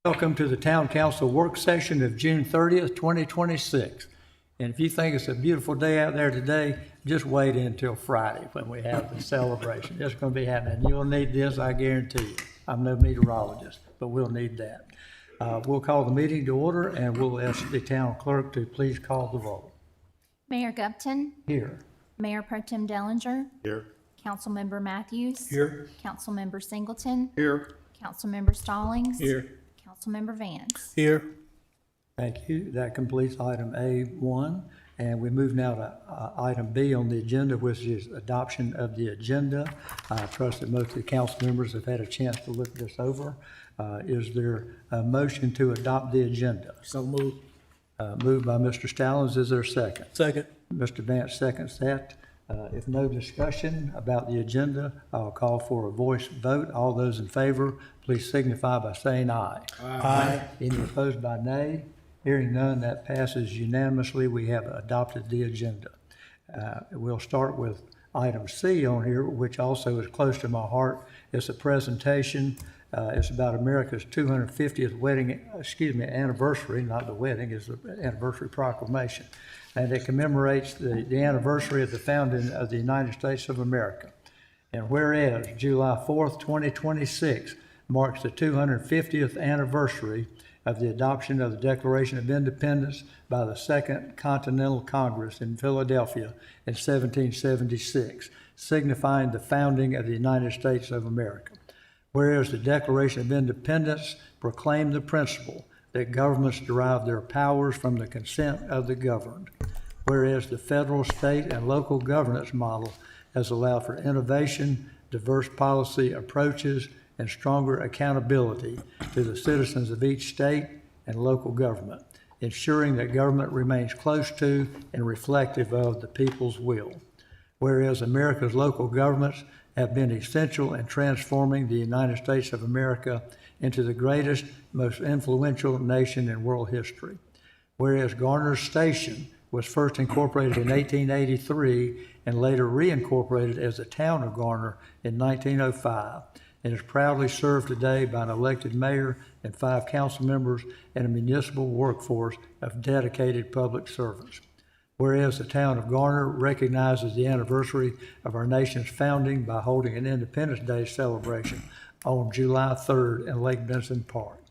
Welcome to the Town Council work session of June 30th, 2026. And if you think it's a beautiful day out there today, just wait until Friday when we have the celebration. It's going to be happening. You'll need this, I guarantee you. I'm no meteorologist, but we'll need that. We'll call the meeting to order, and we'll ask the town clerk to please call the roll. Mayor Gupton, Here. Mayor Pro Tem Dellinger, Here. Councilmember Matthews, Here. Councilmember Singleton, Here. Councilmember Stallings, Here. Councilmember Vance. Here. Thank you. That completes item A1. And we move now to item B on the agenda, which is adoption of the agenda. I trust that most of the council members have had a chance to look this over. Is there a motion to adopt the agenda? So moved. Moved by Mr. Stallings. Is there a second? Second. Mr. Vance seconds that. If no discussion about the agenda, I'll call for a voice vote. All those in favor, please signify by saying aye. Aye. Any opposed by nay? Hearing none, that passes unanimously. We have adopted the agenda. We'll start with item C on here, which also is close to my heart. It's a presentation. It's about America's 250th anniversary, not the wedding, it's the anniversary proclamation. And it commemorates the anniversary of the founding of the United States of America. And whereas July 4th, 2026 marks the 250th anniversary of the adoption of the Declaration of Independence by the Second Continental Congress in Philadelphia in 1776, signifying the founding of the United States of America. Whereas the Declaration of Independence proclaimed the principle that governments derive their powers from the consent of the governed. Whereas the federal, state, and local governance model has allowed for innovation, diverse policy approaches, and stronger accountability to the citizens of each state and local government, ensuring that government remains close to and reflective of the people's will. Whereas America's local governments have been essential in transforming the United States of America into the greatest, most influential nation in world history. Whereas Garner Station was first incorporated in 1883 and later reincorporated as the town of Garner in 1905, and is proudly served today by an elected mayor and 5 council members and a municipal workforce of dedicated public servants. Whereas the town of Garner recognizes the anniversary of our nation's founding by holding an Independence Day celebration on July 3rd in Lake Benson Park.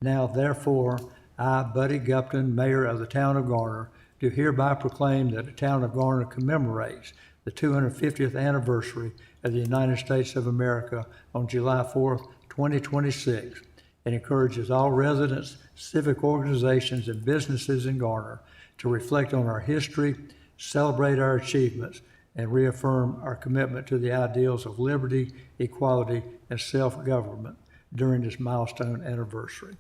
Now, therefore, I, Buddy Gupton, Mayor of the town of Garner, do hereby proclaim that the town of Garner commemorates the 250th anniversary of the United States of America on July 4th, 2026, and encourages all residents, civic organizations, and businesses in Garner to reflect on our history, celebrate our achievements, and reaffirm our commitment to the ideals of liberty, equality, and self-government during this milestone anniversary.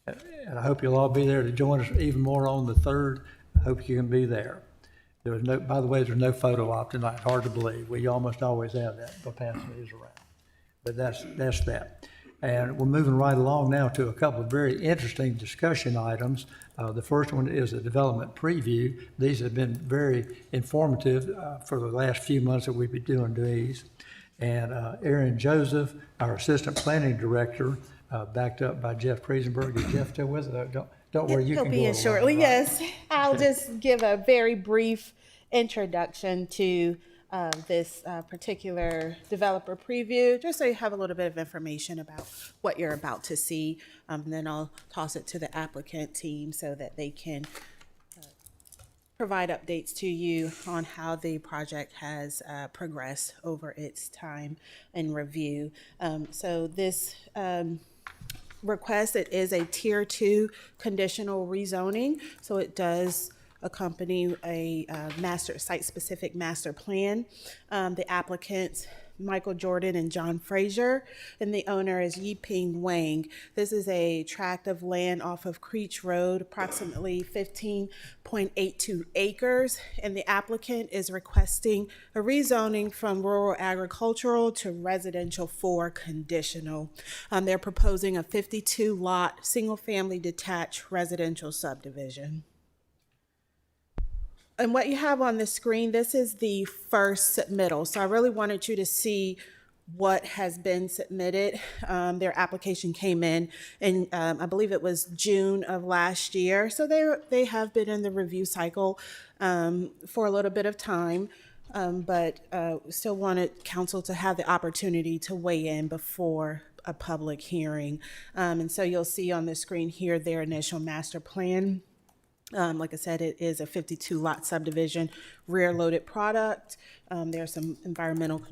And I hope you'll all be there to join us even more on the 3rd. I hope you can be there. There was no, by the way, there's no photo op tonight. Hard to believe. We almost always have that. They'll pass these around. But that's that. And we're moving right along now to a couple of very interesting discussion items. The first one is a development preview. These have been very informative for the last few months that we've been doing these. And Aaron Joseph, our assistant planning director, backed up by Jeff Priesenberg. Is Jeff still with us? Don't worry, you He'll can be go in along, shortly, right? yes. I'll just give a very brief introduction to this particular developer preview, just so you have a little bit of information about what you're about to see. Then I'll toss it to the applicant team so that they can provide updates to you on how the project has progressed over its time in review. So this request, it is a tier 2 conditional rezoning, so it does accompany a site-specific master plan. The applicants, Michael Jordan and John Frazier, and the owner is Yiping Wang. This is a tract of land off of Creech Road, approximately 15.82 acres, and the applicant is requesting a rezoning from rural agricultural to residential for conditional. They're proposing a 52-lot, single-family detached residential subdivision. And what you have on the screen, this is the first submittal. So I really wanted you to see what has been submitted. Their application came in I believe it was June of last year. So they have been in the review cycle for a little bit of time. But still wanted council to have the opportunity to weigh in before a public hearing. And so you'll see on the screen here their initial master plan. Like I said, it is a 52 lot subdivision, rear loaded product. There are some environmental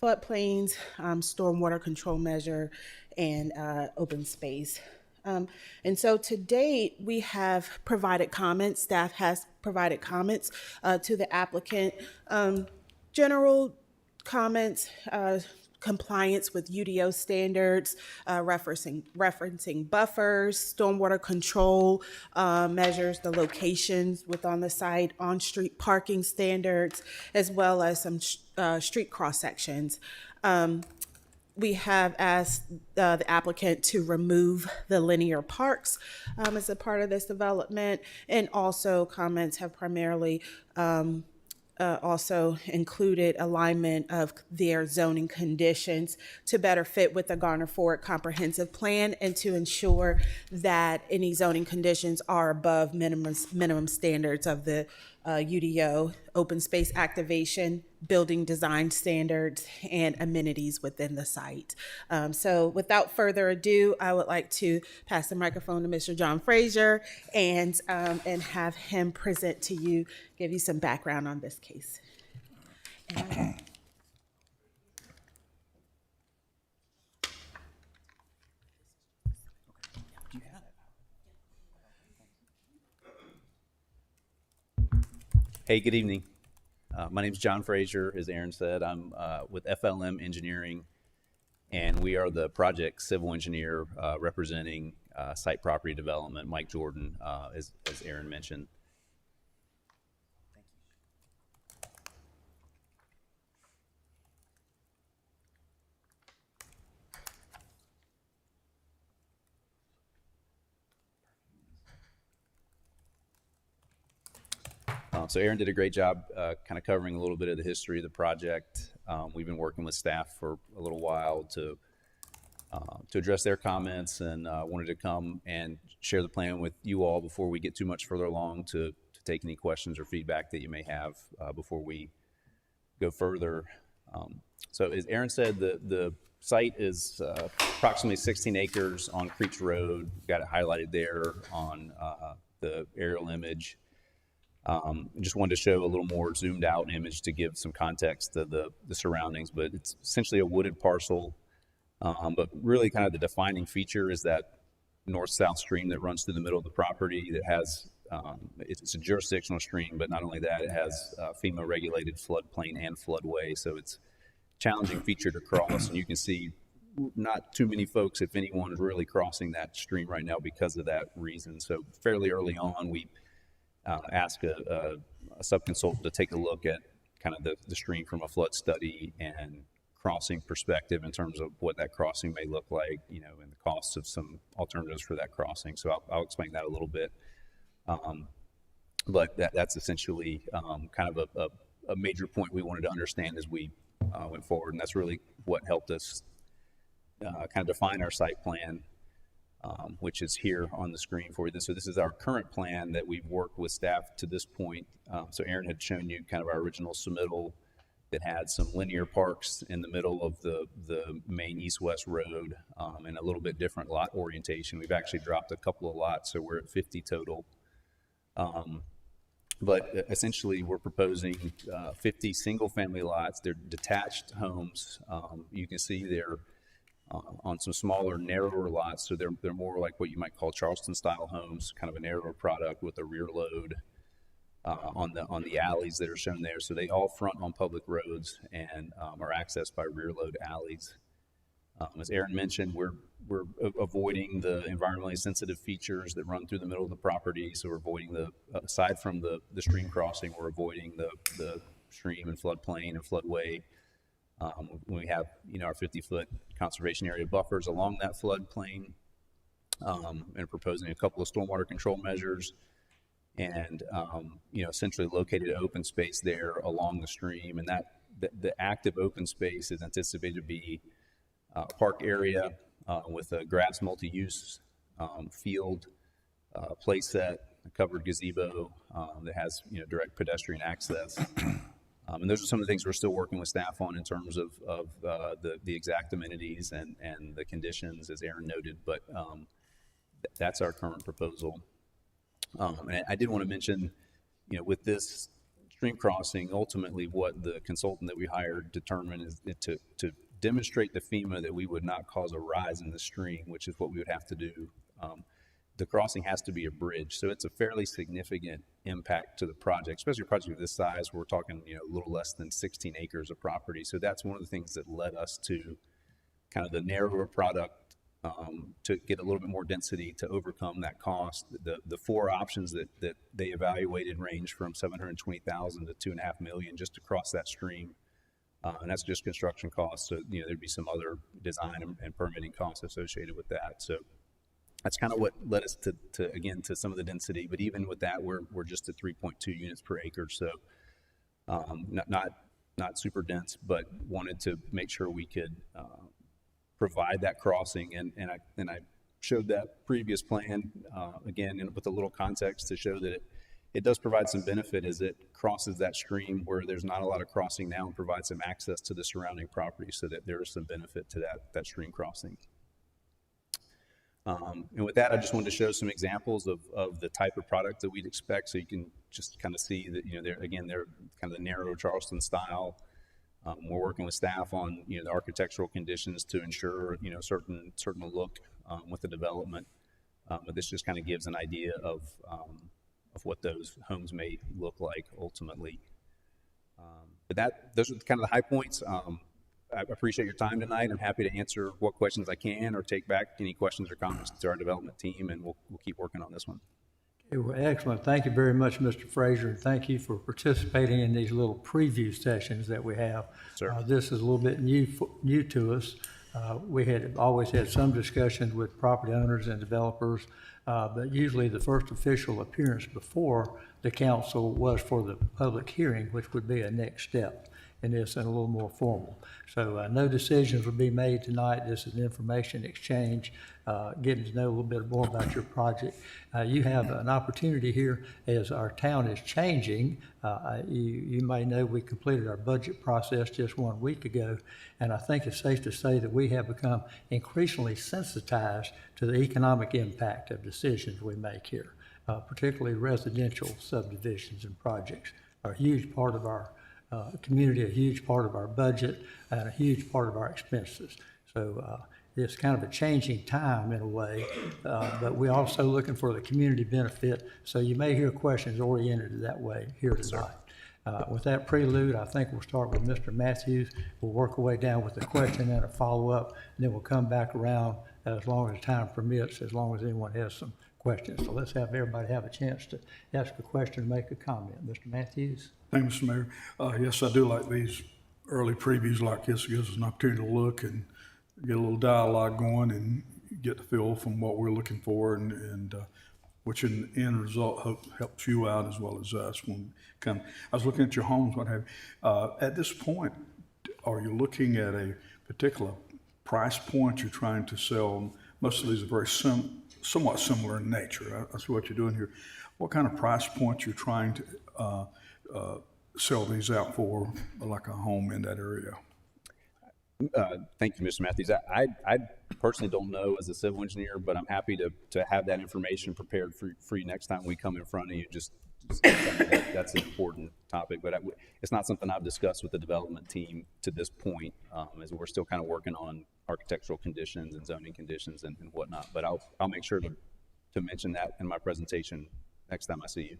floodplains, stormwater control measure, and open space. And so to date, we have provided comments, staff has provided comments to the applicant. General comments, compliance with UDO standards, referencing buffers, stormwater control measures, the locations within the site, on-street parking standards, as well as some street cross sections. We have asked the applicant to remove the linear parks as a part of this development, and also comments have primarily also included alignment of their zoning conditions to better fit with the Garner Forward Comprehensive Plan and to ensure that any zoning conditions are above minimum standards of the UDO, open space activation, building design standards, and amenities within the site. So without further ado, I would like to pass the microphone to Mr. John Frazier and have him present to you, give you some background on this case. Hey, good evening. My name is John Frazier. As Aaron said, I'm with FLM Engineering, and we are the project civil engineer representing site property development, Mike Jordan, as Aaron mentioned. So Aaron did a great job kind of covering a little bit of the history of the project. We've been working with staff for a little while to address their comments, and wanted to come and share the plan with you all before we get too much further along to take any questions or feedback that you may have before we go further. So as Aaron said, the site is approximately 16 acres on Creech Road. Got it highlighted there on the aerial image. Just wanted to show a little more zoomed out image to give some context to the surroundings, but it's essentially a wooded parcel. But really kind of the defining feature is that north-south stream that runs through the middle of the property that has, it's a jurisdictional stream, but not only that, it has FEMA regulated floodplain and floodway. So it's a challenging feature to cross, and you can see not too many folks, if anyone, is really crossing that stream right now because of that reason. So fairly early on, we ask a subconsultant to take a look at kind of the stream from a flood study and crossing perspective in terms of what that crossing may look like, you know, and the costs of some alternatives for that crossing. So I'll explain that a little bit. But that's essentially kind of a major point we wanted to understand as we went forward, and that's really what helped us kind of define our site plan. Which is here on the screen for you. So this is our current plan that we've worked with staff to this point. So Aaron had shown you kind of our original submittal that had some linear parks in the middle of the main east-west road and a little bit different lot orientation. We've actually dropped a couple of lots, so we're at 50 total. But essentially we're proposing 50 single-family lots. They're detached homes. You can see they're on some smaller, narrower lots, so they're more like what you might call Charleston-style homes, kind of a narrower product with a rear load on the alleys that are shown there. So they all front on public roads and are accessed by rear load alleys. As Aaron mentioned, we're avoiding the environmentally sensitive features that run through the middle of the property. So we're avoiding aside from the stream crossing, we're avoiding the stream and floodplain and floodway. We have, you know, our 50-foot conservation area buffers along that floodplain, and proposing a couple of stormwater control measures, and you know, essentially located open space there along the stream, and the active open space is anticipated to be a park area with a grass multi-use field, play set, a covered gazebo that has direct pedestrian access. And those are some of the things we're still working with staff on in terms of the exact amenities and the conditions, as Aaron noted. But that's our current proposal. And I did want to mention, with this stream crossing, ultimately what the consultant that we hired determined is to demonstrate to FEMA that we would not cause a rise in the stream, which is what we would have to do. The crossing has to be a bridge, so it's a fairly significant impact to the project, especially a project of this size. We're talking, a little less than 16 acres of property. So that's one of the things that led us to kind of the narrower product, to get a little bit more density to overcome that cost. The four options that they evaluated range from $720,000 to $2.5 million just to cross that stream. And that's just construction costs. So, there'd be some other design and permitting costs associated with that. So that's kind of what led us to some of the density. But even with that, we're just at 3.2 units per acre. So not super dense, but wanted to make sure we could provide that crossing. And I showed that previous plan again with a little context to show that it does provide some benefit as it crosses that stream where there's not a lot of crossing now, and provides some access to the surrounding property, so that there is some benefit to that stream crossing. And with that, I just wanted to show some examples of the type of product that we'd expect, so you can just kind of see that, they're kind of the narrow Charleston style. We're working with staff on, the architectural conditions to ensure, certain look with the development. But this just kind of gives an idea of what those homes may look like ultimately. But those are kind of the high points. I appreciate your time tonight. I'm happy to answer what questions I can or take back any questions or comments to our development team, and we'll keep working on this one. Okay, well, excellent. Thank you very much, Mr. Frazier, and thank you for participating in these little preview sessions that we have. Sure. This is a little bit new to us. We had always had some discussions with property owners and developers, but usually the first official appearance before the council was for the public hearing, which would be a next step in this and a little more formal. So no decisions will be made tonight. This is an information exchange, getting to know a little bit more about your project. You have an opportunity here as our town is changing. You may know we completed our budget process just 1 week ago, and I think it's safe to say that we have become increasingly sensitized to the economic impact of decisions we make here, particularly residential subdivisions and projects are a huge part of our community, a huge part of our budget, and a huge part of our expenses. So it's kind of a changing time in a way, but we're also looking for the community benefit. So you may hear questions oriented that way here tonight. With that prelude, I think we'll start with Mr. Matthews. We'll work our way down with a question and a follow-up, and then we'll come back around as long as time permits, as long as anyone has some questions. So let's have everybody have a chance to ask a question and make a comment. Mr. Matthews? Thank you, Mr. Mayor. Yes, I do like these early previews like this. It gives us an opportunity to look and get a little dialogue going and get the feel from what we're looking for, and which in the end result helps you out as well as us. When I was looking at your homes, what have you. At this point, are you looking at a particular price point you're trying to sell? Most of these are very somewhat similar in nature. That's what you're doing here. What kind of price point you're trying to sell these out for, like a home in that area? Thank you, Mr. Matthews. I personally don't know as a civil engineer, but I'm happy to have that information prepared for you next time we come in front of you. Just that's an important topic, but it's not something I've discussed with the development team to this point, as we're still kind of working on architectural conditions and zoning conditions and whatnot. But I'll make sure to mention that in my presentation next time I see you.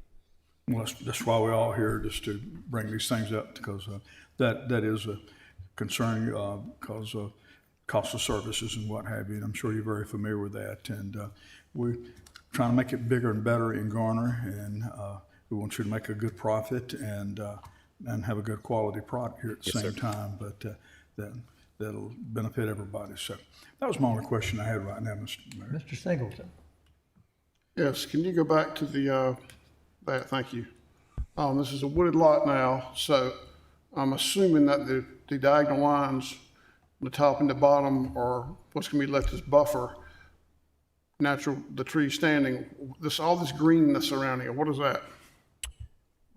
Well, that's why we're all here, just to bring these things up, because that is a concern, because of cost of services and what have you. And I'm sure you're very familiar with that. And we're trying to make it bigger and better in Garner, and we want you to make a good profit and have a good quality product here at the same time. But that'll benefit everybody. So that was my only question I had right now, Mr. Mayor. Mr. Singleton? Yes, can you go back to the, that, thank you. This is a wooded lot now, so I'm assuming that the diagonal lines, the top and the bottom, are what's gonna be left as buffer. The tree standing, all this greenness around here, what is that?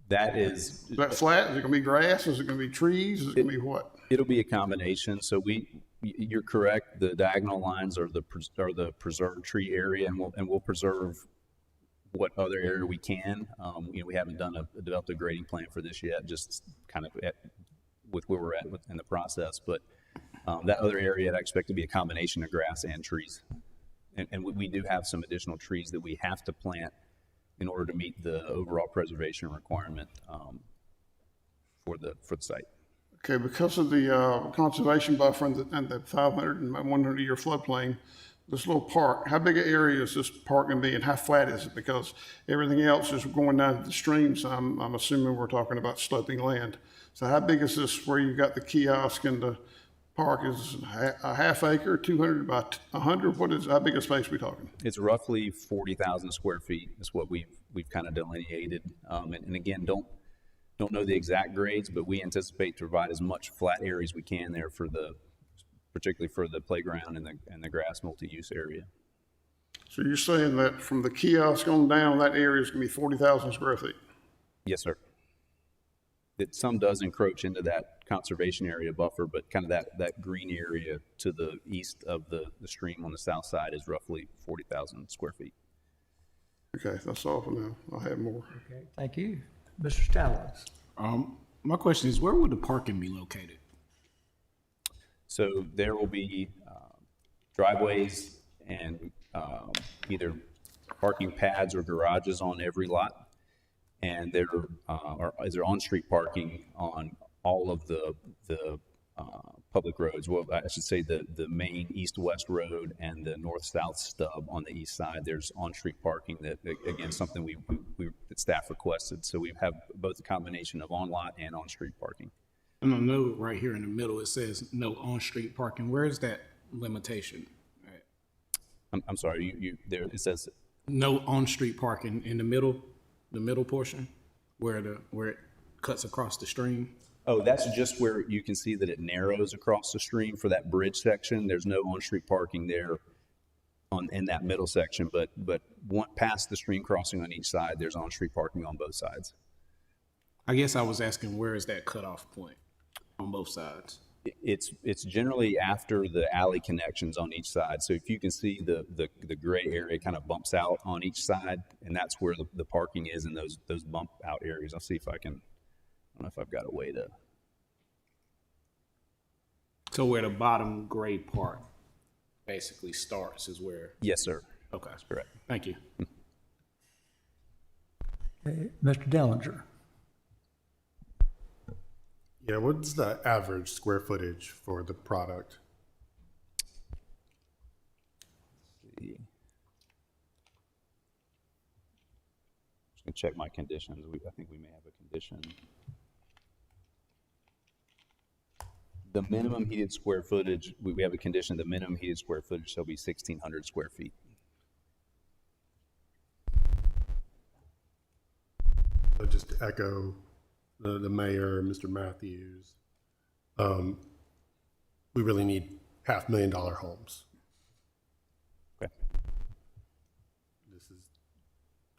That is, Is that flat? Is it gonna be grass? Is it gonna be trees? Is it gonna be what? it'll be a combination. So you're correct. The diagonal lines are the preserved tree area, and we'll preserve what other area we can. We haven't developed a grading plan for this yet, just kind of with where we're at in the process. But that other area, I expect to be a combination of grass and trees. And we do have some additional trees that we have to plant in order to meet the overall preservation requirement for the site. Okay, because of the conservation buffer and the 500 and 100 year floodplain, this little park, how big an area is this park gonna be and how flat is it? Because everything else is going down to the stream, so I'm assuming we're talking about sloping land. So how big is this where you got the kiosk and the park? Is a half acre, 200 by 100? How big a space we talking? It's roughly 40,000 square feet is what we've kind of delineated. And again, don't know the exact grades, but we anticipate to provide as much flat area as we can there particularly for the playground and the grass multi-use area. So you're saying that from the kiosk on down, that area is gonna be 40,000 square feet? Yes, sir. Some does encroach into that conservation area buffer, but kind of that green area to the east of the stream on the south side is roughly 40,000 square feet. Okay, that's all for now. I'll have more. Okay, thank you. Mr. Stallings. My question is, where would the parking be located? So there will be driveways and either parking pads or garages on every lot. And there is there on-street parking on all of the public roads. Well, I should say the main east-west road and the north-south stub on the east side. There's on-street parking that, again, something that staff requested. So we have both a combination of on-lot and on-street parking. And I know right here in the middle, it says no on-street parking. Where is that limitation? I'm sorry, there it says No on-street parking in the middle portion where it cuts across the stream. Oh, that's just where you can see that it narrows across the stream for that bridge section. There's no on-street parking there in that middle section, but past the stream crossing on each side, there's on-street parking on both sides. I guess I was asking, where is that cutoff point on both sides? It's generally after the alley connections on each side. So if you can see the gray area kind of bumps out on each side, and that's where the parking is in those bump out areas. I'll see if I can. I don't know if I've got a way to. So where the bottom gray part basically starts is where. Yes, sir. Okay, That's correct. thank you. Okay, Mr. Dellinger. Yeah, what's the average square footage for the product? Just gonna check my conditions. I think we may have a condition. The minimum heated square footage, we have a condition, the minimum heated square footage shall be 1,600 square feet. So just to echo the mayor, Mr. Matthews, we really need $500,000 homes. Okay.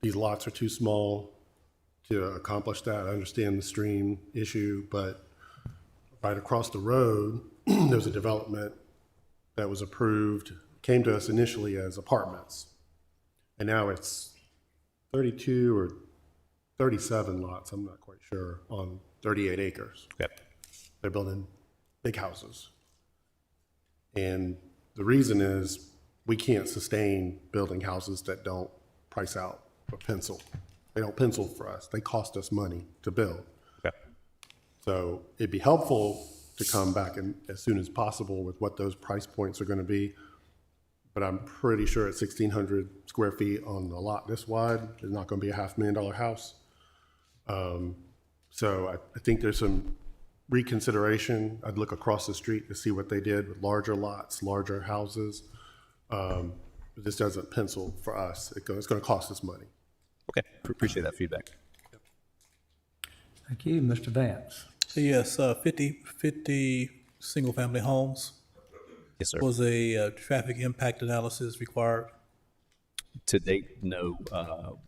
These lots are too small to accomplish that. I understand the stream issue, but right across the road, there's a development that was approved, came to us initially as apartments. And now it's 32 or 37 lots, I'm not quite sure, on 38 acres. Yep. They're building big houses. And the reason is we can't sustain building houses that don't price out or pencil. They don't pencil for us. They cost us money to build. Okay. So it'd be helpful to come back as soon as possible with what those price points are going to be. But I'm pretty sure at 1,600 square feet on a lot this wide, there's not going to be a $500,000 house. So I think there's some reconsideration. I'd look across the street to see what they did with larger lots, larger houses. This doesn't pencil for us. It's going to cost us money. Okay. Appreciate that feedback. Thank you, Mr. Vance. Yes, 50 single-family homes. Yes, sir. Was a traffic impact analysis required? To date, no,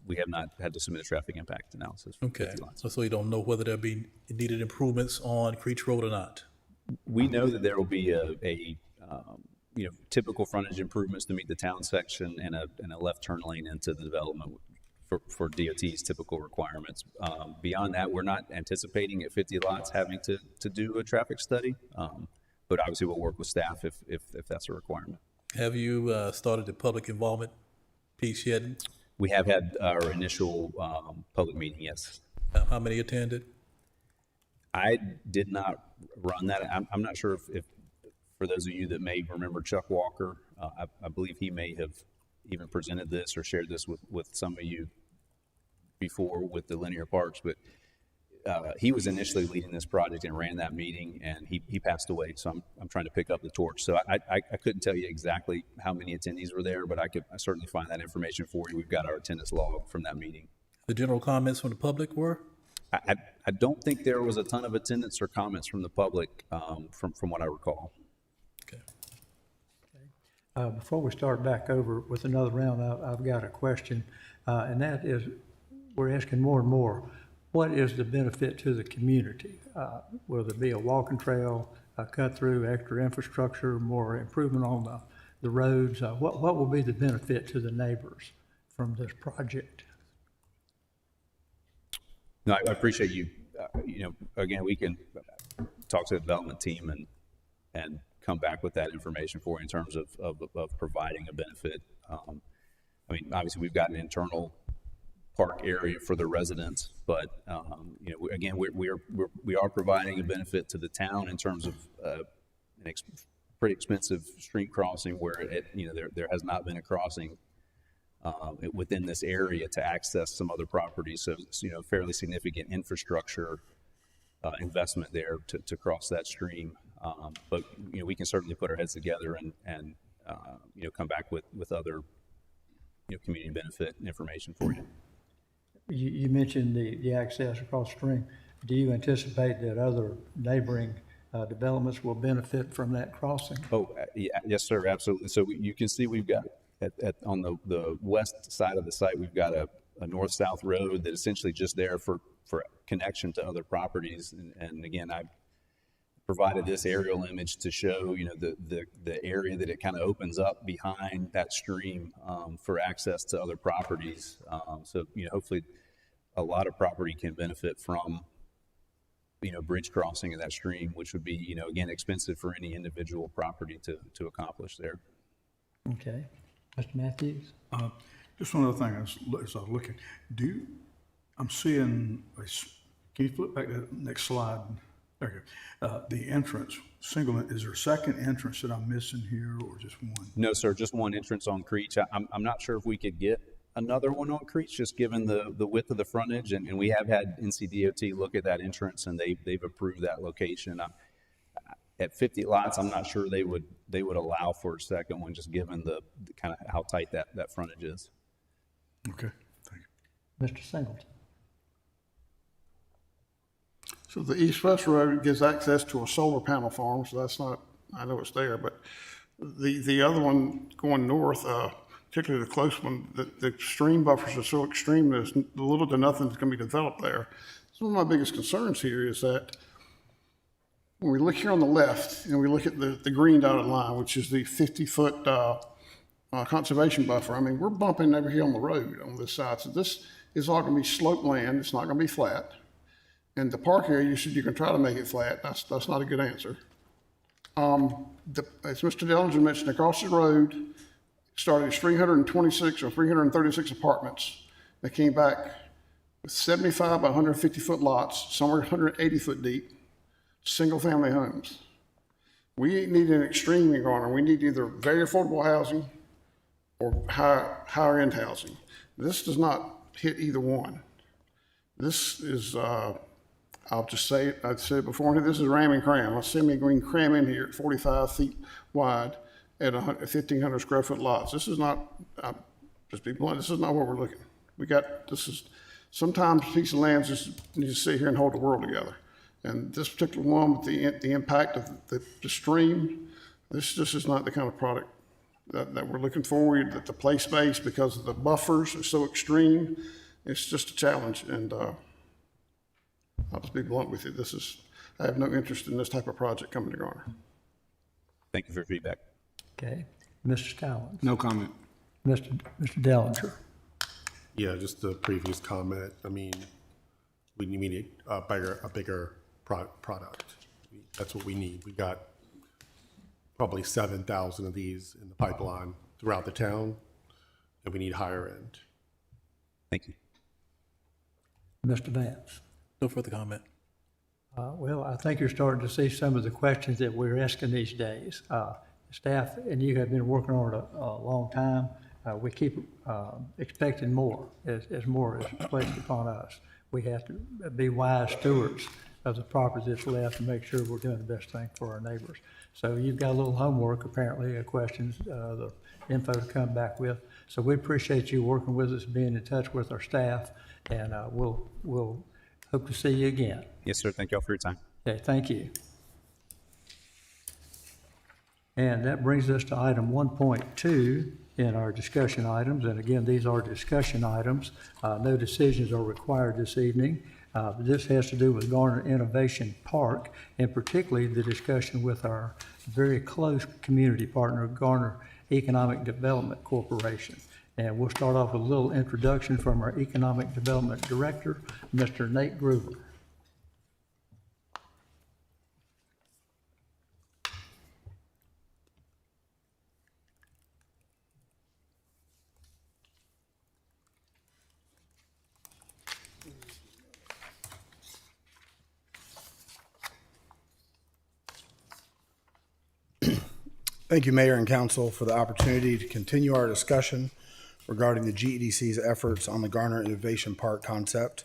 we have not had to submit a traffic impact analysis for Okay, 50 lots. so you don't know whether there be needed improvements on Creech Road or not? We know that there will be typical frontage improvements to meet the town section and a left turn lane into the development for DOT's typical requirements. Beyond that, we're not anticipating at 50 lots having to do a traffic study, but obviously we'll work with staff if that's a requirement. Have you started the public involvement piece yet? We have had our initial public meeting, yes. How many attended? I did not run that. I'm not sure if for those of you that may remember Chuck Walker, I believe he may have even presented this or shared this with some of you before with the linear parks, but he was initially leading this project and ran that meeting, and he passed away. So I'm trying to pick up the torch. So I couldn't tell you exactly how many attendees were there, but I certainly find that information for you. We've got our attendance log from that meeting. The general comments from the public were? I don't think there was a ton of attendance or comments from the public from what I recall. Okay. Before we start back over with another round, I've got a question, and that is, we're asking more and more, what is the benefit to the community? Will there be a walking trail, a cut through, extra infrastructure, more improvement on the roads? What will be the benefit to the neighbors from this project? No, I appreciate you. Again, we can talk to the development team and come back with that information for you in terms of providing a benefit. Obviously, we've got an internal park area for the residents, but again, we are providing a benefit to the town in terms of pretty expensive street crossing where there has not been a crossing within this area to access some other properties. So fairly significant infrastructure investment there to cross that stream. But we can certainly put our heads together and come back with other community benefit information for you. You mentioned the access across stream. Do you anticipate that other neighboring developments will benefit from that crossing? Oh, yes, sir, absolutely. So you can see we've got on the west side of the site, we've got a north-south road that essentially just there for connection to other properties. And again, I provided this aerial image to show, the area that it kind of opens up behind that stream for access to other properties. So, hopefully a lot of property can benefit from, bridge crossing of that stream, which would be, again, expensive for any individual property to accomplish there. Okay. Mr. Matthews? Just one other thing, as I was looking, I'm seeing, can you flip back to that next slide? There you go. The entrance, is there a second entrance that I'm missing here or just one? No, sir, just one entrance on Creech. I'm not sure if we could get another one on Creech, just given the width of the frontage, and we have had NCDOT look at that entrance, and they've approved that location. At 50 lots, I'm not sure they would allow for a second one, just given the kind of how tight that frontage is. Okay, thank you. Mr. Singleton? So the east-west road gives access to a solar panel farm, so that's not, I know it's there, but the other one going north, particularly the close one, the stream buffers are so extreme, there's little to nothing that's going to be developed there. So one of my biggest concerns here is that when we look here on the left and we look at the green dotted line, which is the 50-foot conservation buffer, we're bumping over here on the road on this side. So this is all going to be sloped land. It's not going to be flat. And the park area, you said you can try to make it flat. That's not a good answer. As Mr. Dellinger mentioned, across the road started 326 or 336 apartments that came back with 75 by 150-foot lots, some are 180 foot deep, single-family homes. We need an extreme in Garner. We need either very affordable housing or higher-end housing. This does not hit either one. This is, I'll just say it, I'd said it before, this is ram and cram. Let's see me going cram in here at 45 feet wide at 1,500 square foot lots. This is not, just be blunt, this is not what we're looking. Sometimes a piece of land just needs to sit here and hold the world together. And this particular one with the impact of the stream, this just is not the kind of product that we're looking for. That the play space, because of the buffers, is so extreme. It's just a challenge. And I'll just be blunt with you. I have no interest in this type of project coming to Garner. Thank you for your feedback. Okay. Mr. Stallings? No comment. Mr. Dellinger? Yeah, just the previous comment. I mean, we need a bigger product. That's what we need. We got probably 7,000 of these in the pipeline throughout the town, and we need higher end. Thank you. Mr. Vance? No further comment. Well, I think you're starting to see some of the questions that we're asking these days. Staff and you have been working on it a long time. We keep expecting more as more is placed upon us. We have to be wise stewards of the property that's left and make sure we're doing the best thing for our neighbors. So you've got a little homework, apparently, questions, the info to come back with. So we appreciate you working with us, being in touch with our staff, and we'll hope to see you again. Yes, sir. Thank you all for your time. Okay, thank you. And that brings us to item 1.2 in our discussion items. And again, these are discussion items. No decisions are required this evening. This has to do with Garner Innovation Park, and particularly the discussion with our very close community partner, Garner Economic Development Corporation. And we'll start off with a little introduction from our Economic Development Director, Mr. Nate Gruber. Thank you, Mayor and Council, for the opportunity to continue our discussion regarding the GEDC's efforts on the Garner Innovation Park concept.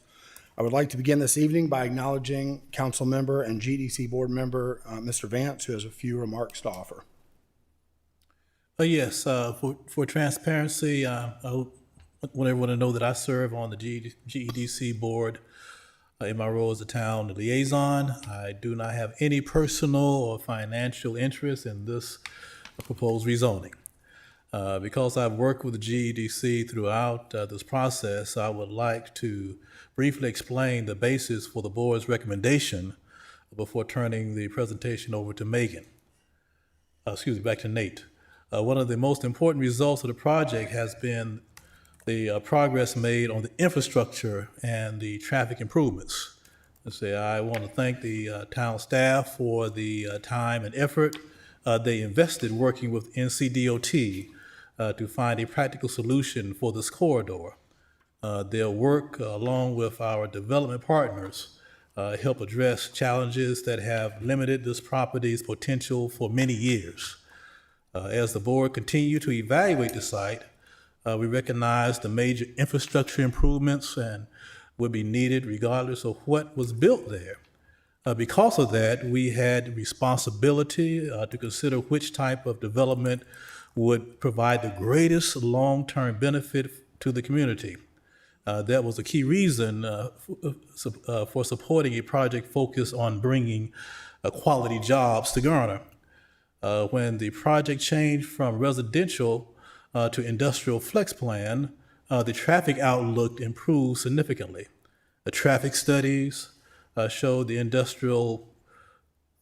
I would like to begin this evening by acknowledging Council Member and GEDC Board Member Mr. Vance, who has a few remarks to offer. Yes, for transparency, I want everyone to know that I serve on the GEDC board in my role as a town liaison. I do not have any personal or financial interest in this proposed rezoning. Because I've worked with the GEDC throughout this process, I would like to briefly explain the basis for the board's recommendation before turning the presentation over to back to Nate. One of the most important results of the project has been the progress made on the infrastructure and the traffic improvements. I want to thank the town staff for the time and effort they invested working with NCDOT to find a practical solution for this corridor. Their work, along with our development partners, help address challenges that have limited this property's potential for many years. As the board continue to evaluate the site, we recognize the major infrastructure improvements and would be needed regardless of what was built there. Because of that, we had responsibility to consider which type of development would provide the greatest long-term benefit to the community. That was a key reason for supporting a project focused on bringing quality jobs to Garner. When the project changed from residential to industrial flex plan, the traffic outlook improved significantly. The traffic studies showed the industrial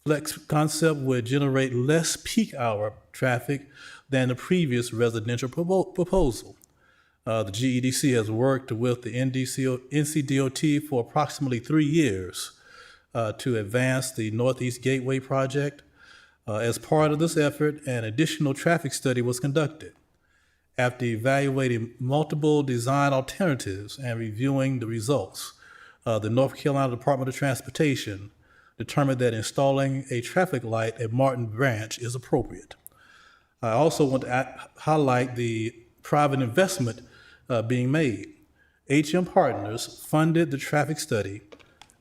flex concept would generate less peak hour traffic than the previous residential proposal. The GEDC has worked with the NCDOT for approximately 3 years to advance the Northeast Gateway project. As part of this effort, an additional traffic study was conducted. After evaluating multiple design alternatives and reviewing the results, the North Carolina Department of Transportation determined that installing a traffic light at Martin Branch is appropriate. I also want to highlight the private investment being made. HM Partners funded the traffic study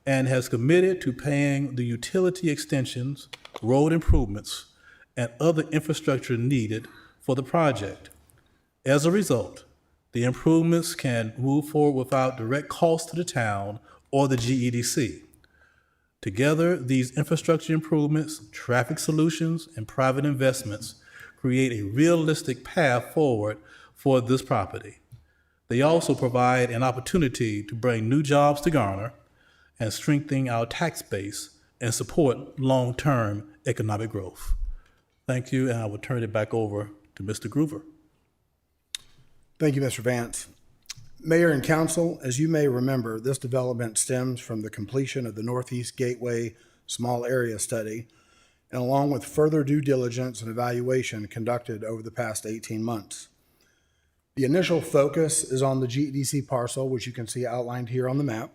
and has committed to paying the utility extensions, road improvements, and other infrastructure needed for the project. As a result, the improvements can move forward without direct cost to the town or the GEDC. Together, these infrastructure improvements, traffic solutions, and private investments create a realistic path forward for this property. They also provide an opportunity to bring new jobs to Garner and strengthen our tax base and support long-term economic growth. Thank you, and I will turn it back over to Mr. Groover. Thank you, Mr. Vance. Mayor and council, as you may remember, this development stems from the completion of the Northeast Gateway Small Area Study, and along with further due diligence and evaluation conducted over the past 18 months. The initial focus is on the GEDC parcel, which you can see outlined here on the map,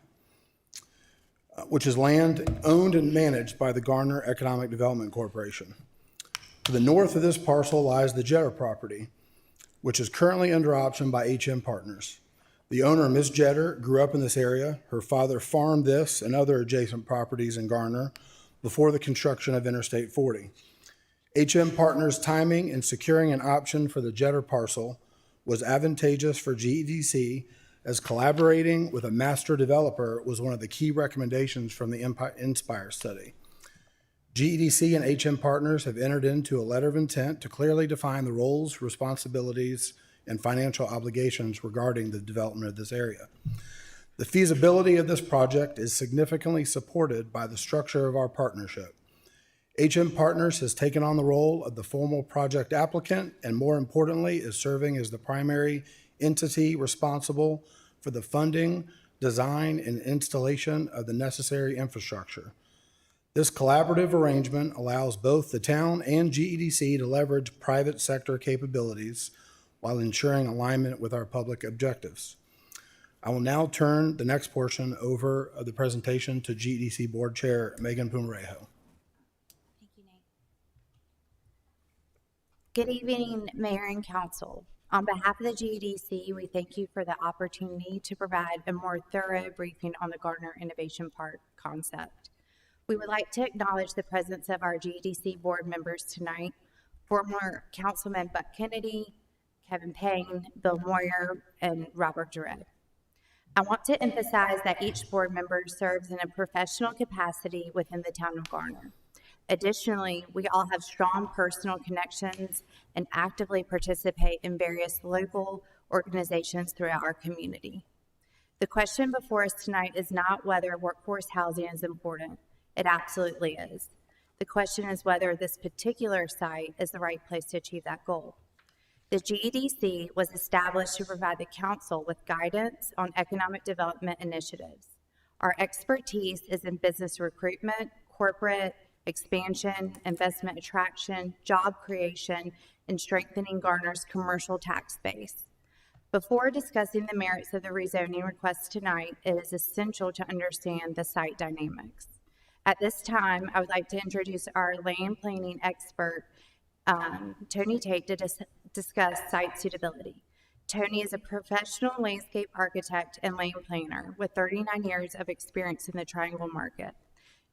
which is land owned and managed by the Garner Economic Development Corporation. To the north of this parcel lies the Jetter property, which is currently under option by HM Partners. The owner, Ms. Jetter, grew up in this area. Her father farmed this and other adjacent properties in Garner before the construction of Interstate 40. HM Partners' timing in securing an option for the Jetter parcel was advantageous for GEDC, as collaborating with a master developer was one of the key recommendations from the Inspire study. GEDC and HM Partners have entered into a letter of intent to clearly define the roles, responsibilities, and financial obligations regarding the development of this area. The feasibility of this project is significantly supported by the structure of our partnership. HM Partners has taken on the role of the formal project applicant and, more importantly, is serving as the primary entity responsible for the funding, design, and installation of the necessary infrastructure. This collaborative arrangement allows both the town and GEDC to leverage private sector capabilities while ensuring alignment with our public objectives. I will now turn the next portion over of the presentation to GEDC Board Chair Megan Pumarejo. Thank you, Nate. Good evening, Mayor and Council. On behalf of the GEDC, we thank you for the opportunity to provide a more thorough briefing on the Garner Innovation Park concept. We would like to acknowledge the presence of our GEDC board members tonight, former Councilman Buck Kennedy, Kevin Payne, Bill Moyer, and Robert Giroux. I want to emphasize that each board member serves in a professional capacity within the town of Garner. Additionally, we all have strong personal connections and actively participate in various local organizations throughout our community. The question before us tonight is not whether workforce housing is important. It absolutely is. The question is whether this particular site is the right place to achieve that goal. The GEDC was established to provide the council with guidance on economic development initiatives. Our expertise is in business recruitment, corporate expansion, investment attraction, job creation, and strengthening Garner's commercial tax base. Before discussing the merits of the rezoning request tonight, it is essential to understand the site dynamics. At this time, I would like to introduce our land planning expert, Tony Tate, to discuss site suitability. Tony is a professional landscape architect and land planner with 39 years of experience in the Triangle market.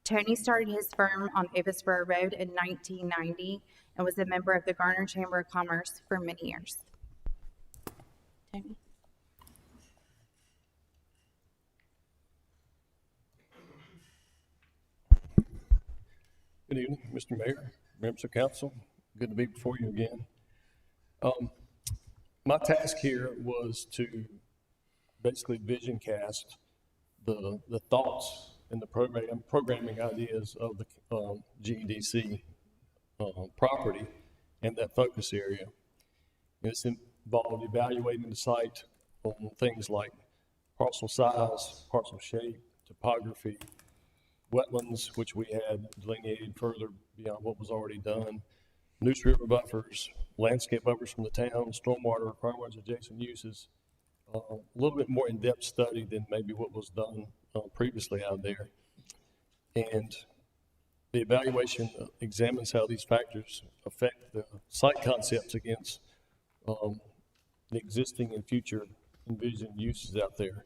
Tony started his firm on Avisboro Road in 1990 and was a member of the Garner Chamber of Commerce for many years. Tony? Good evening, Mr. Mayor, members of council. Good to be before you again. My task here was to basically vision cast the thoughts and the programming ideas of the GEDC property and that focus area. And it's involved evaluating the site on things like parcel size, parcel shape, topography, wetlands, which we had delineated further beyond what was already done, Neuse River buffers, landscape buffers from the town, stormwater requirements, adjacent uses, a little bit more in-depth study than maybe what was done previously out there. And the evaluation examines how these factors affect the site concepts against the existing and future envisioned uses out there.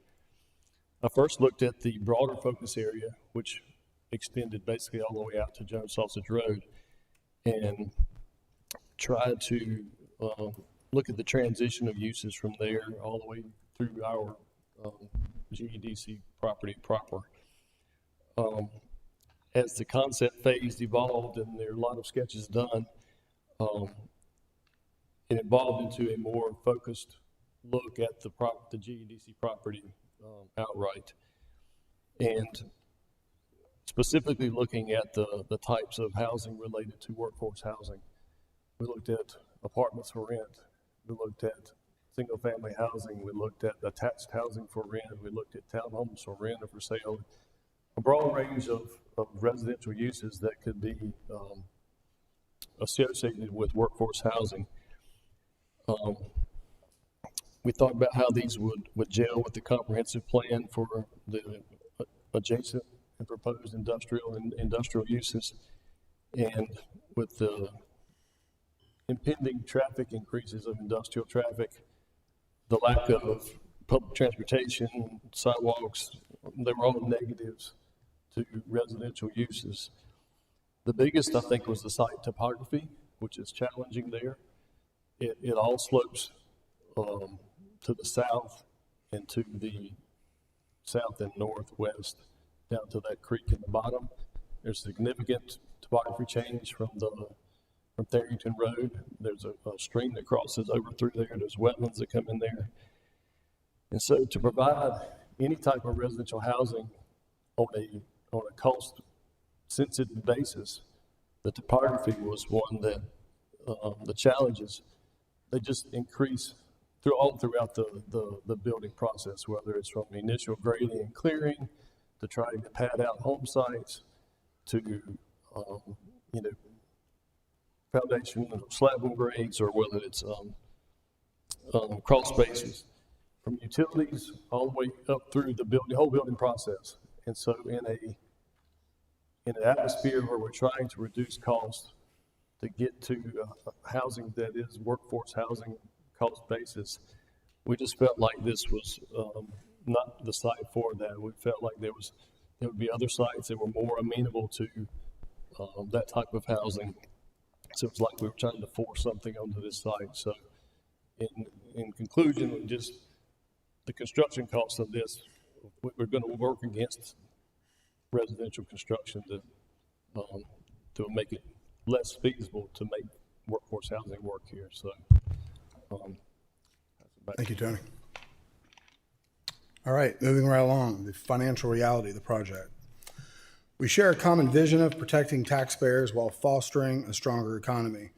I first looked at the broader focus area, which extended basically all the way out to Jones Sausage Road, and tried to look at the transition of uses from there all the way through our GEDC property proper. as the concept phase evolved and there are a lot of sketches done, it evolved into a more focused look at the GEDC property outright. And specifically looking at the types of housing related to workforce housing. We looked at apartments for rent. We looked at single-family housing. We looked at attached housing for rent. We looked at townhomes for rent or for sale. A broad range of residential uses that could be associated with workforce housing. We thought about how these would gel with the comprehensive plan for the adjacent and proposed industrial uses, and with the impending traffic increases of industrial traffic, the lack of public transportation, sidewalks, they were all negatives to residential uses. The biggest, I think, was the site topography, which is challenging there. It all slopes to the south and to the south and northwest, down to that creek in the bottom. There's significant topography change from Tharrington Road. There's a stream that crosses over through there. There's wetlands that come in there. And so to provide any type of residential housing on a cost sensitive basis, the topography was one that the challenges, they just increase throughout the building process, whether it's from the initial grading and clearing to trying to pad out home sites to foundation slab grades, or whether it's crawl spaces, from utilities all the way up through the whole building process. And so in an atmosphere where we're trying to reduce costs to get to housing that is workforce housing cost basis, we just felt like this was not the site for that. We felt like there would be other sites that were more amenable to that type of housing. So it was like we were trying to force something onto this site. So in conclusion, just the construction costs of this, we're going to work against residential construction to make it less feasible to make workforce housing work here. So Thank you, Tony. All right, moving right along, the financial reality of the project. We share a common vision of protecting taxpayers while fostering a stronger economy.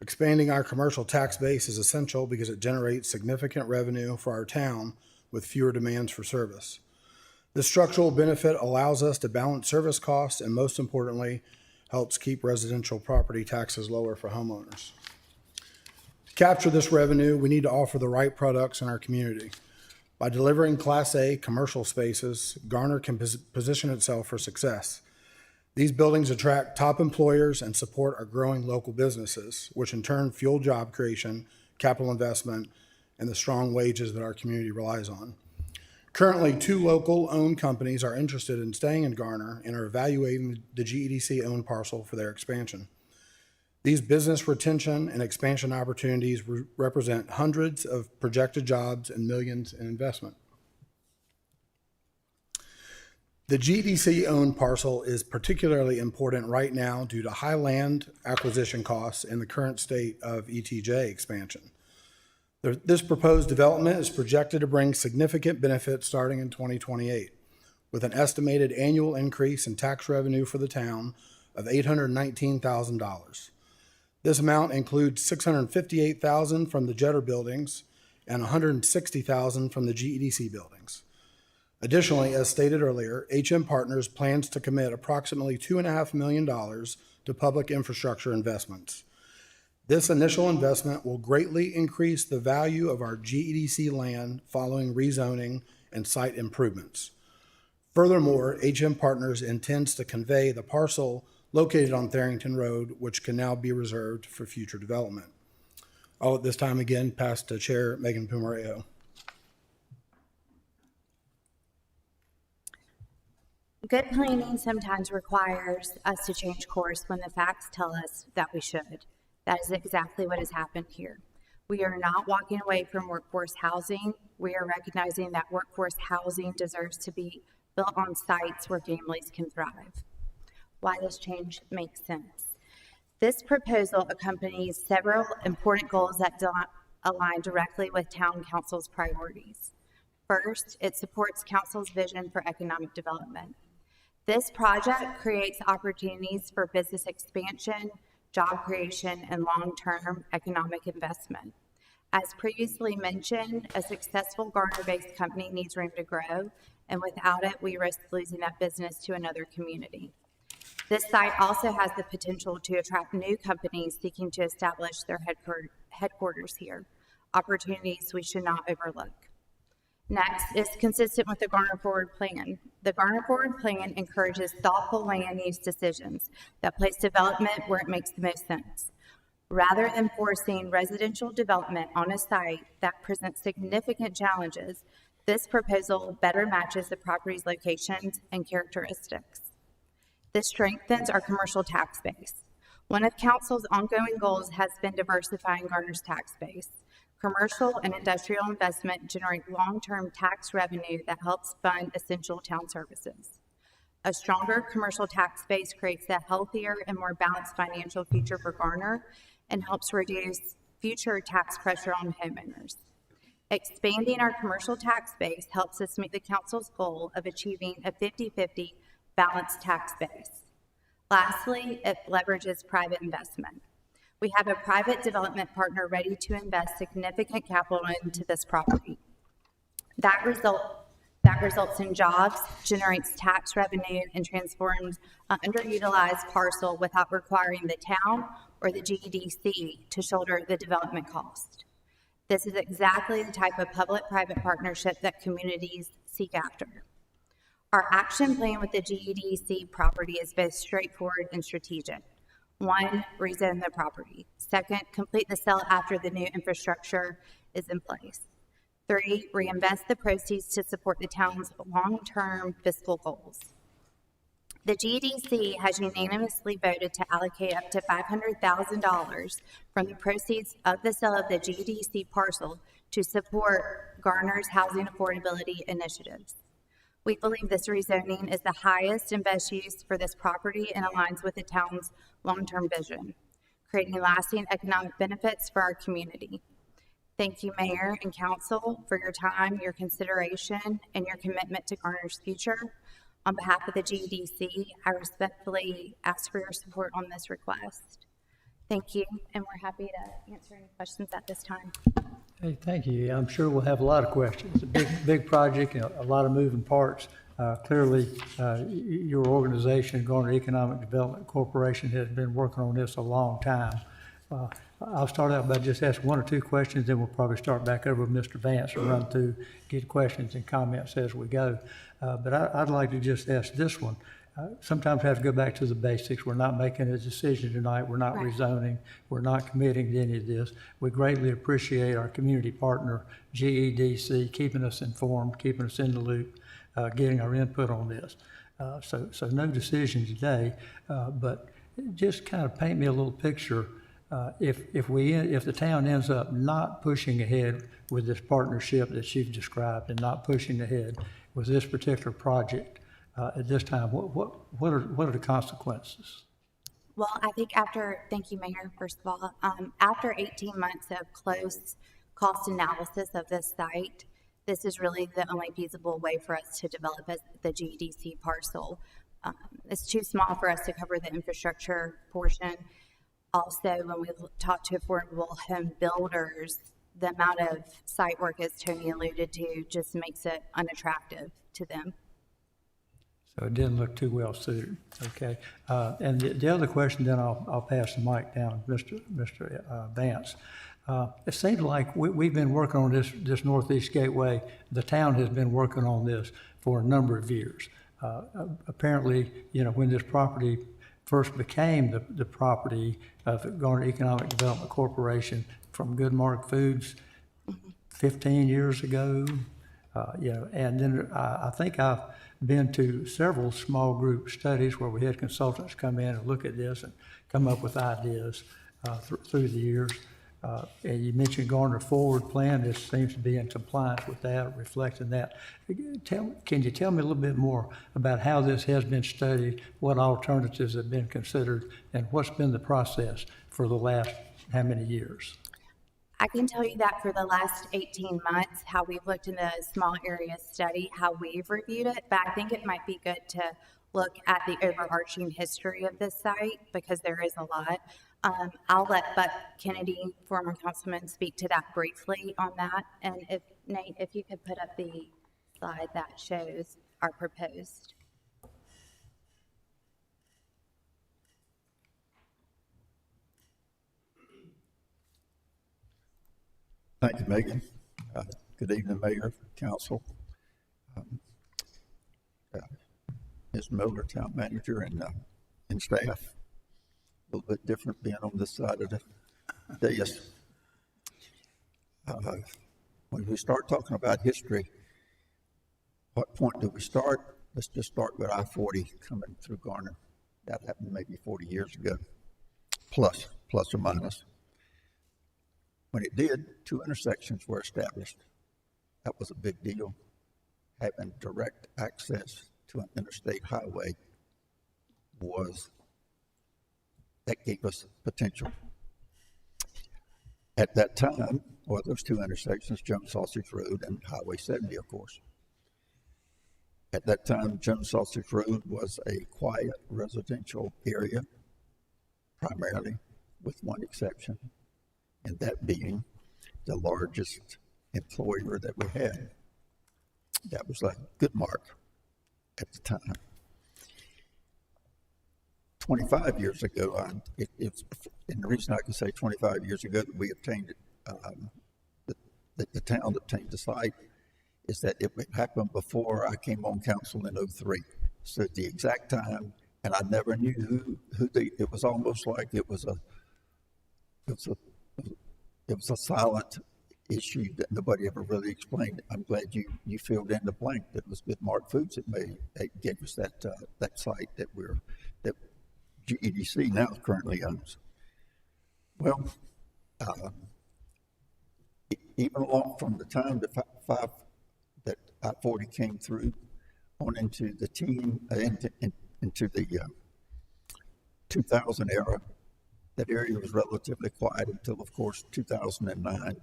Expanding our commercial tax base is essential because it generates significant revenue for our town with fewer demands for service. This structural benefit allows us to balance service costs and, most importantly, helps keep residential property taxes lower for homeowners. To capture this revenue, we need to offer the right products in our community. By delivering Class A commercial spaces, Garner can position itself for success. These buildings attract top employers and support our growing local businesses, which in turn fuel job creation, capital investment, and the strong wages that our community relies on. Currently, 2 local-owned companies are interested in staying in Garner and are evaluating the GEDC-owned parcel for their expansion. These business retention and expansion opportunities represent hundreds of projected jobs and millions in investment. The GEDC-owned parcel is particularly important right now due to high land acquisition costs and the current state of ETJ expansion. This proposed development is projected to bring significant benefits starting in 2028, with an estimated annual increase in tax revenue for the town of $819,000. This amount includes $658,000 from the Jetter buildings and $160,000 from the GEDC buildings. Additionally, as stated earlier, HM Partners plans to commit approximately $2.5 million to public infrastructure investments. This initial investment will greatly increase the value of our GEDC land following rezoning and site improvements. Furthermore, HM Partners intends to convey the parcel located on Tharrington Road, which can now be reserved for future development. I'll at this time again pass to Chair Megan Pumarejo. Good planning sometimes requires us to change course when the facts tell us that we should. That is exactly what has happened here. We are not walking away from workforce housing. We are recognizing that workforce housing deserves to be built on sites where families can thrive. why this change makes sense. This proposal accompanies several important goals that align directly with Town Council's priorities. First, it supports Council's vision for economic development. This project creates opportunities for business expansion, job creation, and long-term economic investment. As previously mentioned, a successful Garner-based company needs room to grow, and without it, we risk losing that business to another community. This site also has the potential to attract new companies seeking to establish their headquarters here, opportunities we should not overlook. Next is consistent with the Garner Forward Plan. The Garner Forward Plan encourages thoughtful land use decisions that place development where it makes the most sense. Rather than forcing residential development on a site that presents significant challenges, this proposal better matches the property's locations and characteristics. This strengthens our commercial tax base. One of Council's ongoing goals has been diversifying Garner's tax base. Commercial and industrial investment generate long-term tax revenue that helps fund essential town services. A stronger commercial tax base creates a healthier and more balanced financial future for Garner and helps reduce future tax pressure on homeowners. Expanding our commercial tax base helps us meet the Council's goal of achieving a 50-50 balanced tax base. Lastly, it leverages private investment. We have a private development partner ready to invest significant capital into this property. That results in jobs, generates tax revenue, and transforms an underutilized parcel without requiring the town or the GEDC to shoulder the development cost. This is exactly the type of public-private partnership that communities seek after. Our action plan with the GEDC property is both straightforward and strategic. 1, rezone the property. 2, complete the sale after the new infrastructure is in place. 3, reinvest the proceeds to support the town's long-term fiscal goals. The GEDC has unanimously voted to allocate up to $500,000 from the proceeds of the sale of the GEDC parcel to support Garner's housing affordability initiatives. We believe this rezoning is the highest and best use for this property and aligns with the town's long-term vision, creating lasting economic benefits for our community. Thank you, Mayor and Council, for your time, your consideration, and your commitment to Garner's future. On behalf of the GEDC, I respectfully ask for your support on this request. Thank you, and we're happy to answer any questions at this time. Hey, thank you. I'm sure we'll have a lot of questions. It's a big project, and a lot of moving parts. Clearly, your organization, Garner Economic Development Corporation, has been working on this a long time. I'll start out by just asking 1 or 2 questions, then we'll probably start back over with Mr. Vance and run through, get questions and comments as we go. But I'd like to just ask this one. Sometimes we have to go back to the basics. We're not making a decision tonight. We're not rezoning. We're not committing to any of this. We greatly appreciate our community partner, GEDC, keeping us informed, keeping us in the loop, getting our input on this. So no decision today, but just kind of paint me a little picture. If the town ends up not pushing ahead with this partnership that you've described and not pushing ahead with this particular project, at this time, what are the consequences? Well, I think thank you, Mayor, first of all, after 18 months of close cost analysis of this site, this is really the only feasible way for us to develop the GEDC parcel. It's too small for us to cover the infrastructure portion. Also, when we talk to affordable home builders, the amount of site work, as Tony alluded to, just makes it unattractive to them. So it didn't look too well suited, okay? And the other question, then I'll pass the mic down to Mr. Vance. It seems like we've been working on this Northeast Gateway. The town has been working on this for a number of years. Apparently, when this property first became the property of Garner Economic Development Corporation from Goodmark Foods 15 years ago, and then I think I've been to several small group studies where we had consultants come in and look at this and come up with ideas through the years. And you mentioned Garner Forward Plan. This seems to be in compliance with that, reflecting that. Can you tell me a little bit more about how this has been studied, what alternatives have been considered, and what's been the process for the last how many years? I can tell you that for the last 18 months, how we've looked in the small area study, how we've reviewed it, but I think it might be good to look at the overarching history of this site because there is a lot. I'll let Buck Kennedy, former councilman, speak to that briefly on that. And if Nate, if you could put up the slide that shows our proposed. Thank you, Megan. Good evening, Mayor, Council, Ms. Miller, Town Manager, and staff. A little bit different being on this side of the dais. When we start talking about history, what point do we start? Let's just start with I-40 coming through Garner. That happened maybe 40 years ago, plus or minus. When it did, 2 intersections were established. That was a big deal. Having direct access to an interstate highway that gave us potential. At that time, well, those 2 intersections, Jones Sausage Road and Highway 70, of course. At that time, Jones Sausage Road was a quiet residential area, primarily, with one exception, and that being the largest employer that we had. That was like Goodmark at the time. 25 years ago, and the reason I can say 25 years ago that we obtained it, the town obtained the site, is that it happened before I came on council in 2003. So at the exact time, and I never knew it was almost like it was a silent issue that nobody ever really explained. I'm glad you filled in the blank that it was Goodmark Foods that gave us that site that GEDC now currently owns. Well, even along from the time that I-40 came through on into the into the 2000 era, that area was relatively quiet until, of course, 2009,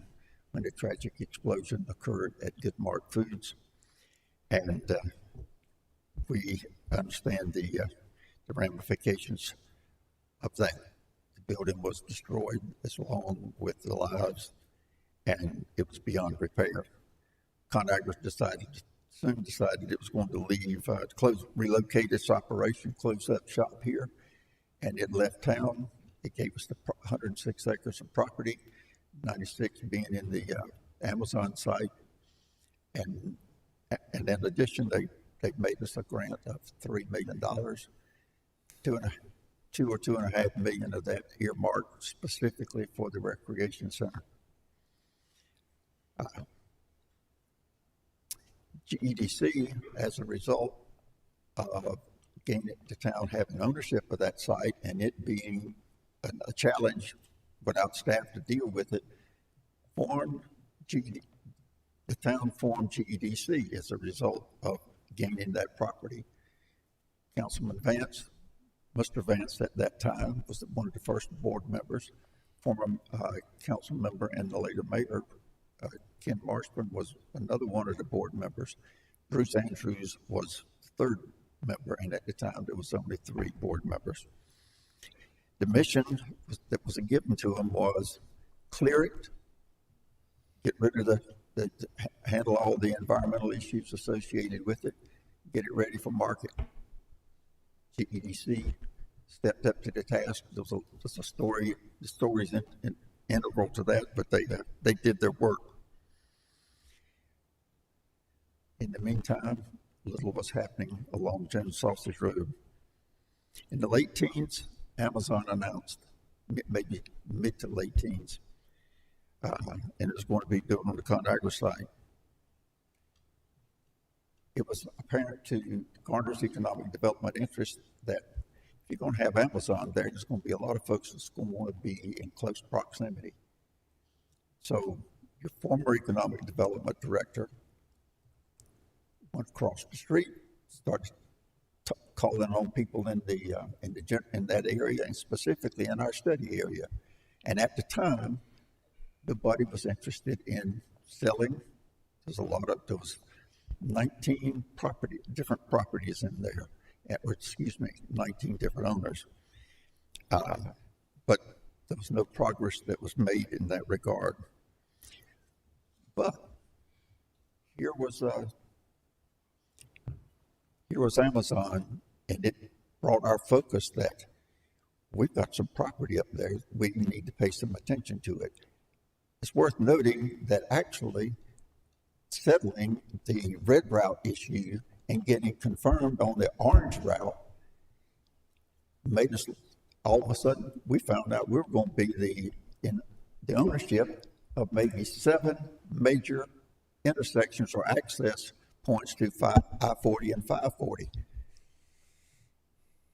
when the tragic explosion occurred at Goodmark Foods. And we understand the ramifications of that. The building was destroyed as long with the lives, and it was beyond repair. ConAgra soon decided it was going to leave, relocate its operation, close up shop here, and it left town. It gave us the 106 acres of property, 96 being in the Amazon site. And in addition, they made us a grant of $3 million, $2.5 million of that earmarked specifically for the recreation center. GEDC, as a result of gaining the town having ownership of that site and it being a challenge without staff to deal with it, the town formed GEDC as a result of gaining that property. Councilman Vance, Mr. Vance at that time was one of the first board members. Former council member and the later mayor, Ken Marshburn, was another one of the board members. Bruce Andrews was the third member, and at the time there was only 3 board members. The mission that was given to him was clear it, get rid of handle all the environmental issues associated with it, get it ready for market. GEDC stepped up to the task. There's a story. The story's integral to that, but they did their work. In the meantime, little was happening along Jones Sausage Road. In the late teens, Amazon announced, maybe mid to late teens, and it was going to be built on the ConAgra site. It was apparent to Garner's economic development interest that if you're going to have Amazon there, there's going to be a lot of folks that's going to want to be in close proximity. So your former economic development director went across the street, started calling on people in that area, and specifically in our study area. And at the time, nobody was interested in selling. There was 19 different properties in there, 19 different owners. But there was no progress that was made in that regard. But here was Amazon, and it brought our focus that we've got some property up there. We need to pay some attention to it. It's worth noting that actually settling the red route issue and getting confirmed on the orange route made us, all of a sudden, we found out we were going to be in the ownership of maybe 7 major intersections or access points to I-40 and 540.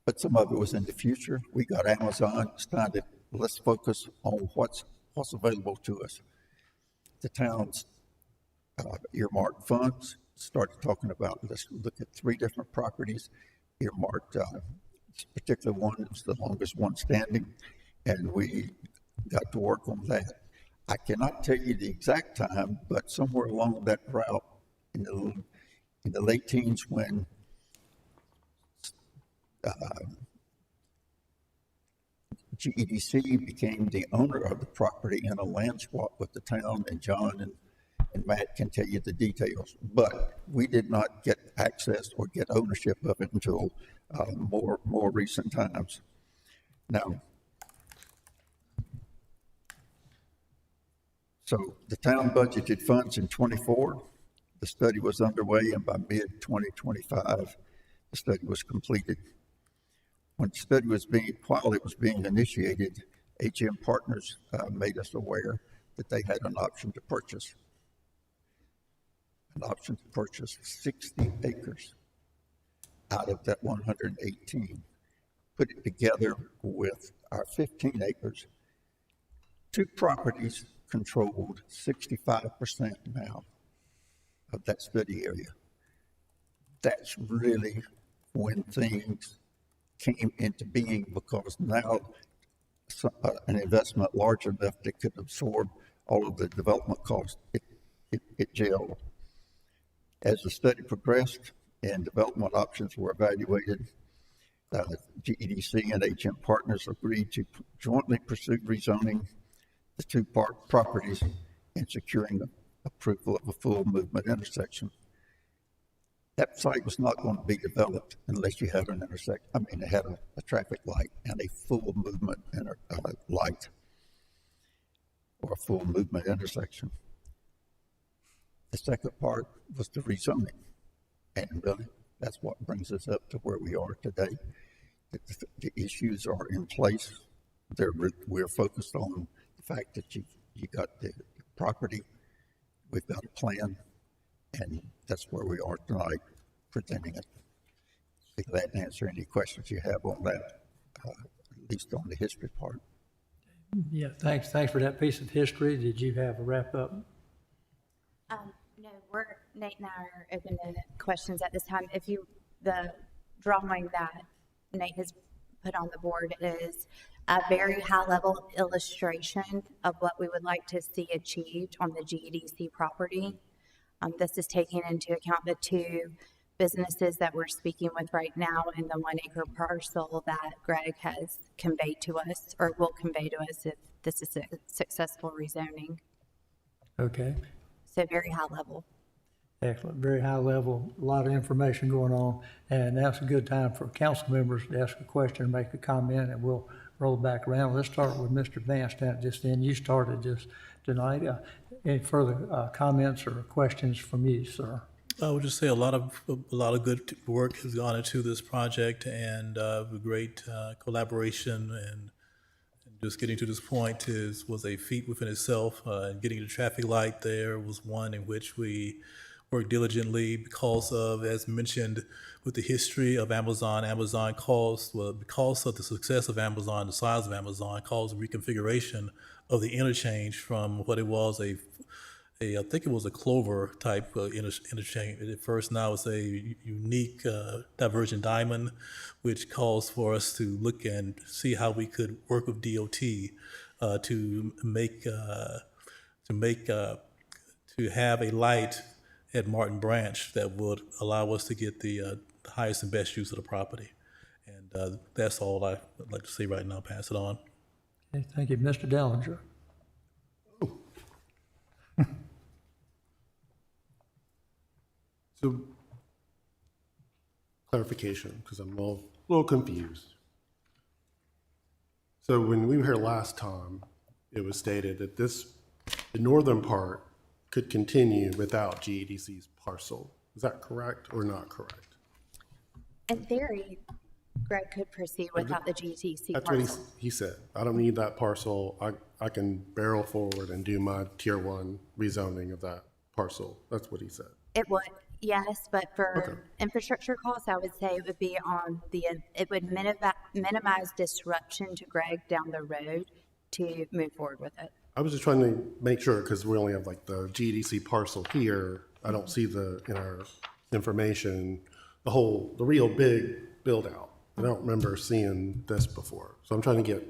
But some of it was in the future. We got Amazon, decided, let's focus on what's available to us. The town's earmarked funds started talking about, let's look at 3 different properties earmarked. This particular one was the longest one standing, and we got to work on that. I cannot tell you the exact time, but somewhere along that route in the late teens, when GEDC became the owner of the property in a land swap with the town, and John and Matt can tell you the details, but we did not get access or get ownership of it until more recent times. Now, so the town budgeted funds in '24. The study was underway, and by mid-2025, the study was completed. While it was being initiated, HM Partners made us aware that they had an option to purchase 60 acres out of that 118. Put it together with our 15 acres. 2 properties controlled 65% now of that study area. That's really when things came into being, because now an investment large enough that could absorb all of the development costs, it gelled. As the study progressed and development options were evaluated, GEDC and HM Partners agreed to jointly pursue rezoning the 2 properties and securing the approval of a full movement intersection. That site was not going to be developed unless you had it had a traffic light and a full movement light or a full movement intersection. The second part was the rezoning, and really that's what brings us up to where we are today. The issues are in place. We're focused on the fact that you got the property, we've got a plan, and that's where we are tonight, presenting it. Be glad to answer any questions you have on that, at least on the history part. Yeah, thanks for that piece of history. Did you have a wrap up? No, Nate and I are open to questions at this time. The drawing that Nate has put on the board is a very high-level illustration of what we would like to see achieved on the GEDC property. This is taking into account the 2 businesses that we're speaking with right now in the 1 acre parcel that Greg has conveyed to us, or will convey to us if this is a successful rezoning. Okay. So very high level. Excellent, very high level, a lot of information going on, and that's a good time for council members to ask a question, make a comment, and we'll roll back around. Let's start with Mr. Vance down just then. You started this tonight. Any further comments or questions from you, sir? I would just say a lot of good work has gone into this project, and great collaboration, and just getting to this point was a feat within itself. And getting the traffic light there was one in which we worked diligently because of, as mentioned, with the history of Amazon, Amazon caused, well, because of the success of Amazon, the size of Amazon caused a reconfiguration of the interchange from what it was I think it was a clover type interchange at first. Now it's a unique divergent diamond, which calls for us to look and see how we could work with DOT to have a light at Martin Branch that would allow us to get the highest and best use of the property. And that's all I'd like to say right now. Pass it on. Okay, thank you. Mr. Dellinger. So, clarification, because I'm a little confused. So when we were here last time, it was stated that the northern part could continue without GEDC's parcel. Is that correct or not correct? In theory, Greg could proceed without the GTC That's what parcel. he said. I don't need that parcel. I can barrel forward and do my tier 1 rezoning of that parcel. That's what he said. It would, yes, but for infrastructure costs, I would say it would be it would minimize disruption to Greg down the road to move forward with it. I was just trying to make sure, because we only have like the GEDC parcel here. I don't see in our information, the real big build out. I don't remember seeing this before. So I'm trying to get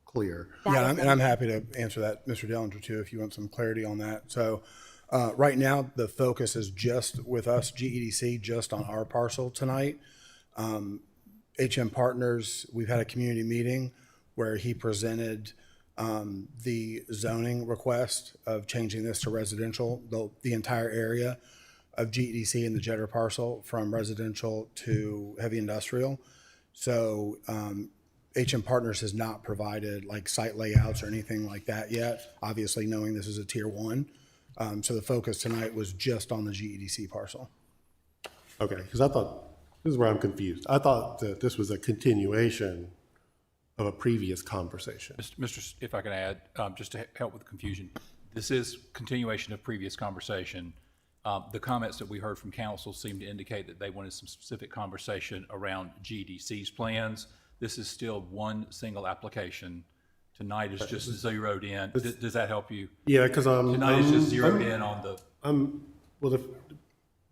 clear. Yeah, and I'm happy to answer that, Mr. Dellinger, too, if you want some clarity on that. So right now, the focus is just with us, GEDC, just on our parcel tonight. HM Partners, we've had a community meeting where he presented the zoning request of changing this to residential, the entire area of GEDC and the Jetter parcel from residential to heavy industrial. So HM Partners has not provided like site layouts or anything like that yet, obviously knowing this is a tier 1. So the focus tonight was just on the GEDC parcel. Okay, because I thought, this is where I'm confused. I thought that this was a continuation of a previous conversation. Mr. If I can add, just to help with the confusion, this is continuation of previous conversation. The comments that we heard from council seem to indicate that they wanted some specific conversation around GDC's plans. This is still one single application. Tonight is just zeroed in. Does that help you? Yeah, because tonight is just zeroed in on the.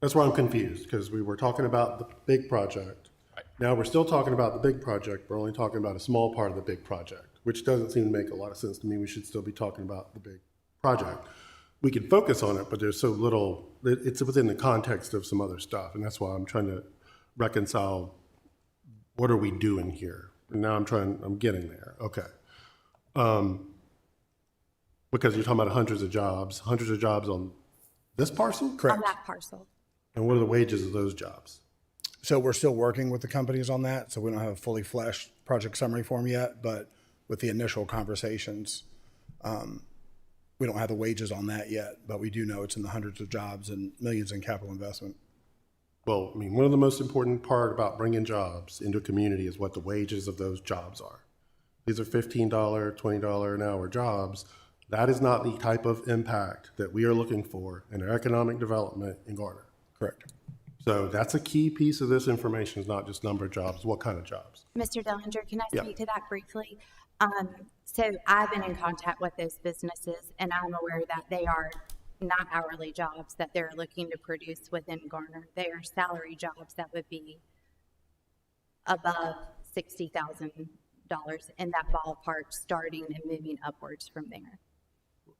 That's where I'm confused, because we were talking about the big project. Right. Now we're still talking about the big project. We're only talking about a small part of the big project, which doesn't seem to make a lot of sense to me. We should still be talking about the big project. We can focus on it, but there's so little, it's within the context of some other stuff. And that's why I'm trying to reconcile, what are we doing here? And now I'm getting there. Okay. Because you're talking about hundreds of jobs on this parcel? Correct. On that parcel. And what are the wages of those jobs? So we're still working with the companies on that. So we don't have a fully fleshed project summary form yet, but with the initial conversations, we don't have the wages on that yet, but we do know it's in the hundreds of jobs and millions in capital investment. Well, I mean, one of the most important part about bringing jobs into a community is what the wages of those jobs are. These are $15, $20 an hour jobs. That is not the type of impact that we are looking for in our economic development in Garner. Correct. So that's a key piece of this information, is not just number of jobs, what kind of jobs. Mr. Dellinger, can I Yeah. speak to that briefly? So I've been in contact with those businesses, and I'm aware that they are not hourly jobs that they're looking to produce within Garner. They are salary jobs that would be above $60,000 in that ballpark, starting and moving upwards from there.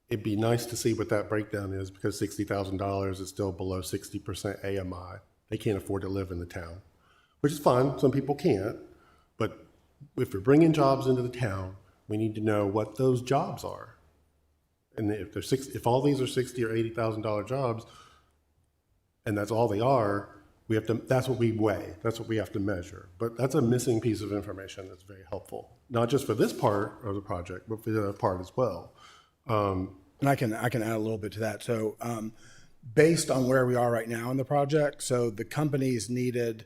It'd be nice to see what that breakdown is, because $60,000 is still below 60% AMI. They can't afford to live in the town, which is fine. Some people can't. But if we're bringing jobs into the town, we need to know what those jobs are. And if all these are $60,000 or $80,000 jobs, and that's all they are, that's what we weigh. That's what we have to measure. But that's a missing piece of information that's very helpful, not just for this part of the project, but for the other part as well. And I can add a little bit to that. So based on where we are right now in the project, so the companies needed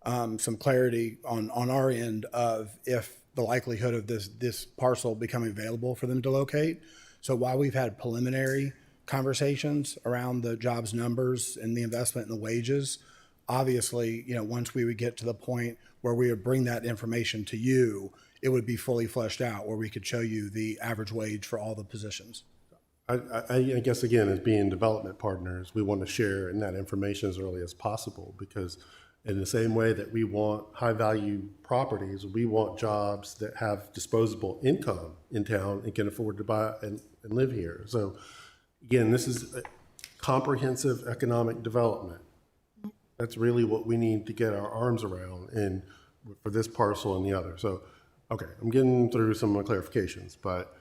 some clarity on our end of if the likelihood of this parcel becoming available for them to locate. So while we've had preliminary conversations around the jobs numbers and the investment in the wages. Obviously, once we would get to the point where we would bring that information to you, it would be fully fleshed out where we could show you the average wage for all the positions. I guess, again, as being development partners, we want to share in that information as early as possible, because in the same way that we want high-value properties, we want jobs that have disposable income in town and can afford to buy and live here. So, again, this is a comprehensive economic development. That's really what we need to get our arms around, and for this parcel and the other. So, okay, I'm getting through some of my clarifications, but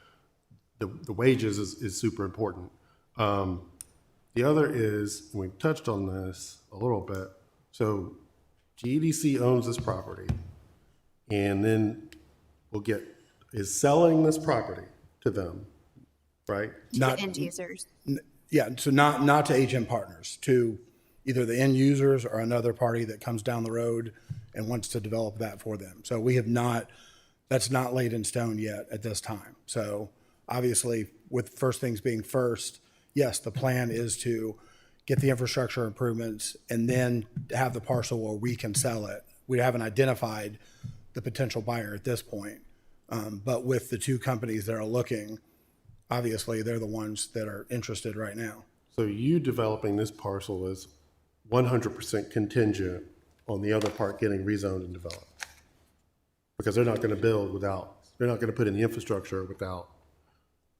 the wages is super important. The other is, and we've touched on this a little bit, so GEDC owns this property, and then is selling this property to them, right? To the end users. Yeah, so not to HM Partners, to either the end users or another party that comes down the road and wants to develop that for them. So we have not, that's not laid in stone yet at this time. So obviously, with first things being first, yes, the plan is to get the infrastructure improvements and then have the parcel where we can sell it. We haven't identified the potential buyer at this point. But with the two companies that are looking, obviously, they're the ones that are interested right now. So you developing this parcel is 100% contingent on the other part getting rezoned and developed? Because they're not going to build without, they're not going to put in the infrastructure without.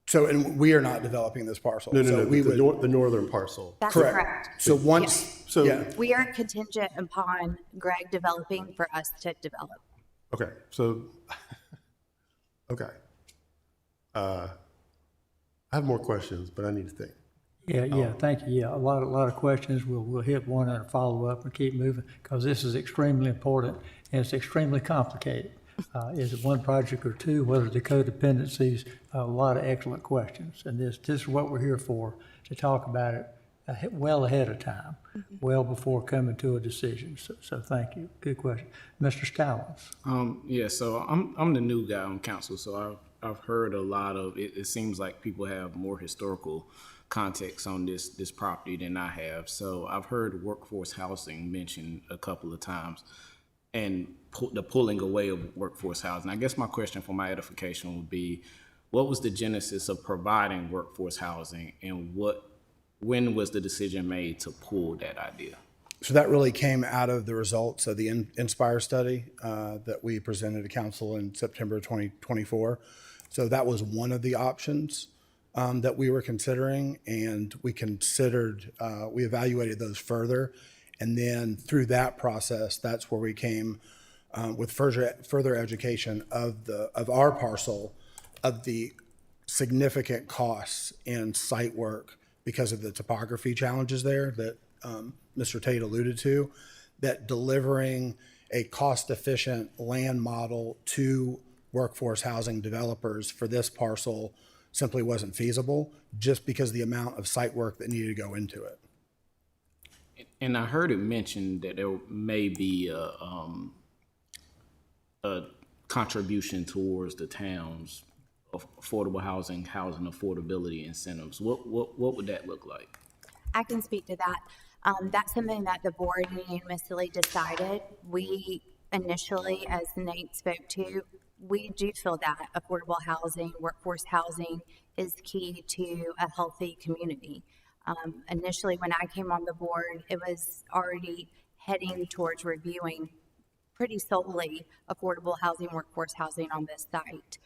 So, and we are not developing this parcel. No, So we would, the northern parcel. That's correct. correct. So once, So, yeah, We are contingent upon Greg developing for us to develop. okay, so, okay. I have more questions, but I need to think. Yeah, thank you. Yeah, a lot of questions. We'll hit one and follow up and keep moving, because this is extremely important and it's extremely complicated. Is it one project or two? What are the codependencies? A lot of excellent questions. And this is what we're here for, to talk about it well ahead of time, well before coming to a decision. So thank you. Good question. Mr. Stallings. Yeah, so I'm the new guy on council, so I've heard a lot of it. It seems like people have more historical context on this property than I have. So I've heard workforce housing mentioned a couple of times, and the pulling away of workforce housing. I guess my question for my edification would be, what was the genesis of providing workforce housing, and when was the decision made to pull that idea? so that really came out of the results of the Inspire study that we presented to council in September 2024. So that was one of the options that we were considering, and we evaluated those further. And then through that process, that's where we came with further education of our parcel, of the significant costs in site work because of the topography challenges there that Mr. Tate alluded to, that delivering a cost-efficient land model to workforce housing developers for this parcel simply wasn't feasible, just because of the amount of site work that needed to go into it. And I heard it mentioned that there may be a contribution towards the town's affordable housing affordability incentives. What would that look like? I can speak to that. That's something that the board unanimously decided. We initially, as Nate spoke to, we do feel that affordable housing, workforce housing is key to a healthy community. Initially, when I came on the board, it was already heading towards reviewing pretty solely affordable housing, workforce housing on this site.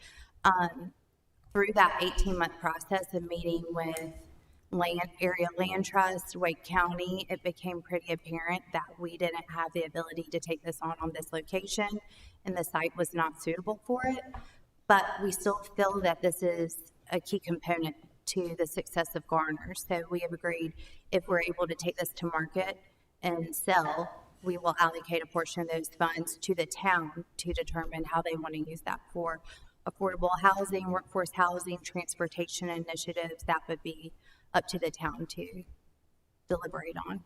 Through that 18-month process of meeting with area land trust, Wake County, it became pretty apparent that we didn't have the ability to take this on this location, and the site was not suitable for it. But we still feel that this is a key component to the success of Garner. So we have agreed, if we're able to take this to market and sell, we will allocate a portion of those funds to the town to determine how they want to use that for affordable housing, workforce housing, transportation initiatives. That would be up to the town to deliberate on.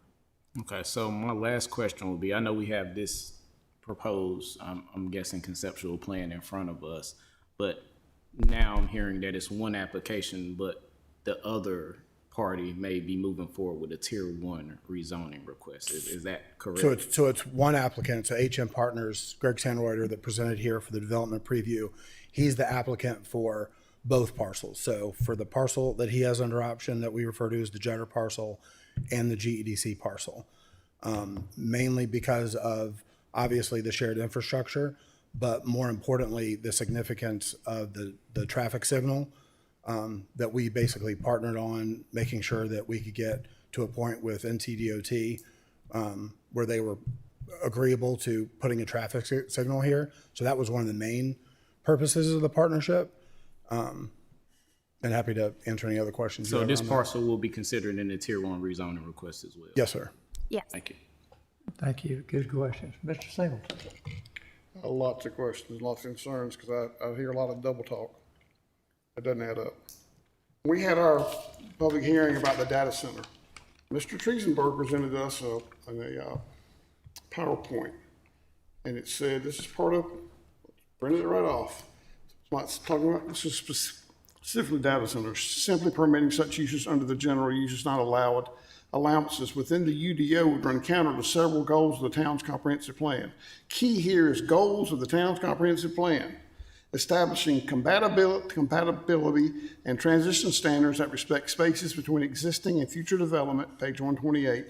Okay, so my last question would be, I know we have this proposed, I'm guessing, conceptual plan in front of us, but now I'm hearing that it's one application, but the other party may be moving forward with a tier 1 rezoning request. Is that correct? So it's one applicant, so HM Partners, Greg Sandreuter, that presented here for the development preview. He's the applicant for both parcels. So for the parcel that he has under option that we refer to as the Jetter parcel and the GEDC parcel, mainly because of obviously the shared infrastructure, but more importantly, the significance of the traffic signal that we basically partnered on, making sure that we could get to a point with NCDOT where they were agreeable to putting a traffic signal here. So that was one of the main purposes of the partnership. And happy to answer any other questions. So this parcel will be considered in the tier 1 rezoning request as well? Yes, sir. Yes. Thank you. Thank you. Good questions. Mr. Singleton. Lots of questions, lots of concerns, because I hear a lot of double talk. It doesn't add up. We had our public hearing about the data center. Mr. Triesenberg presented us a PowerPoint, and it said, this is part of, printed it right off. It's talking about, this is specifically data centers, simply permitting such uses under the general uses not allowed allowances within the UDO would run counter to several goals of the town's comprehensive plan. Key here is goals of the town's comprehensive plan, establishing compatibility and transition standards that respect spaces between existing and future development, page 128,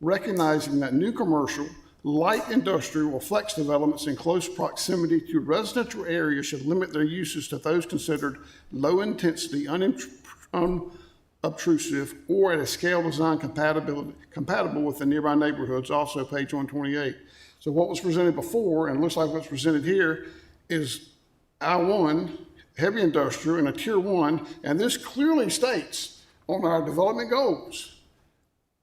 recognizing that new commercial, light industrial or flex developments in close proximity to residential areas should limit their uses to those considered low intensity, unobtrusive, or at a scale design compatible with the nearby neighborhoods, also page 128. So what was presented before, and looks like what's presented here, is I-1, heavy industrial, and a tier 1, and this clearly states on our development goals,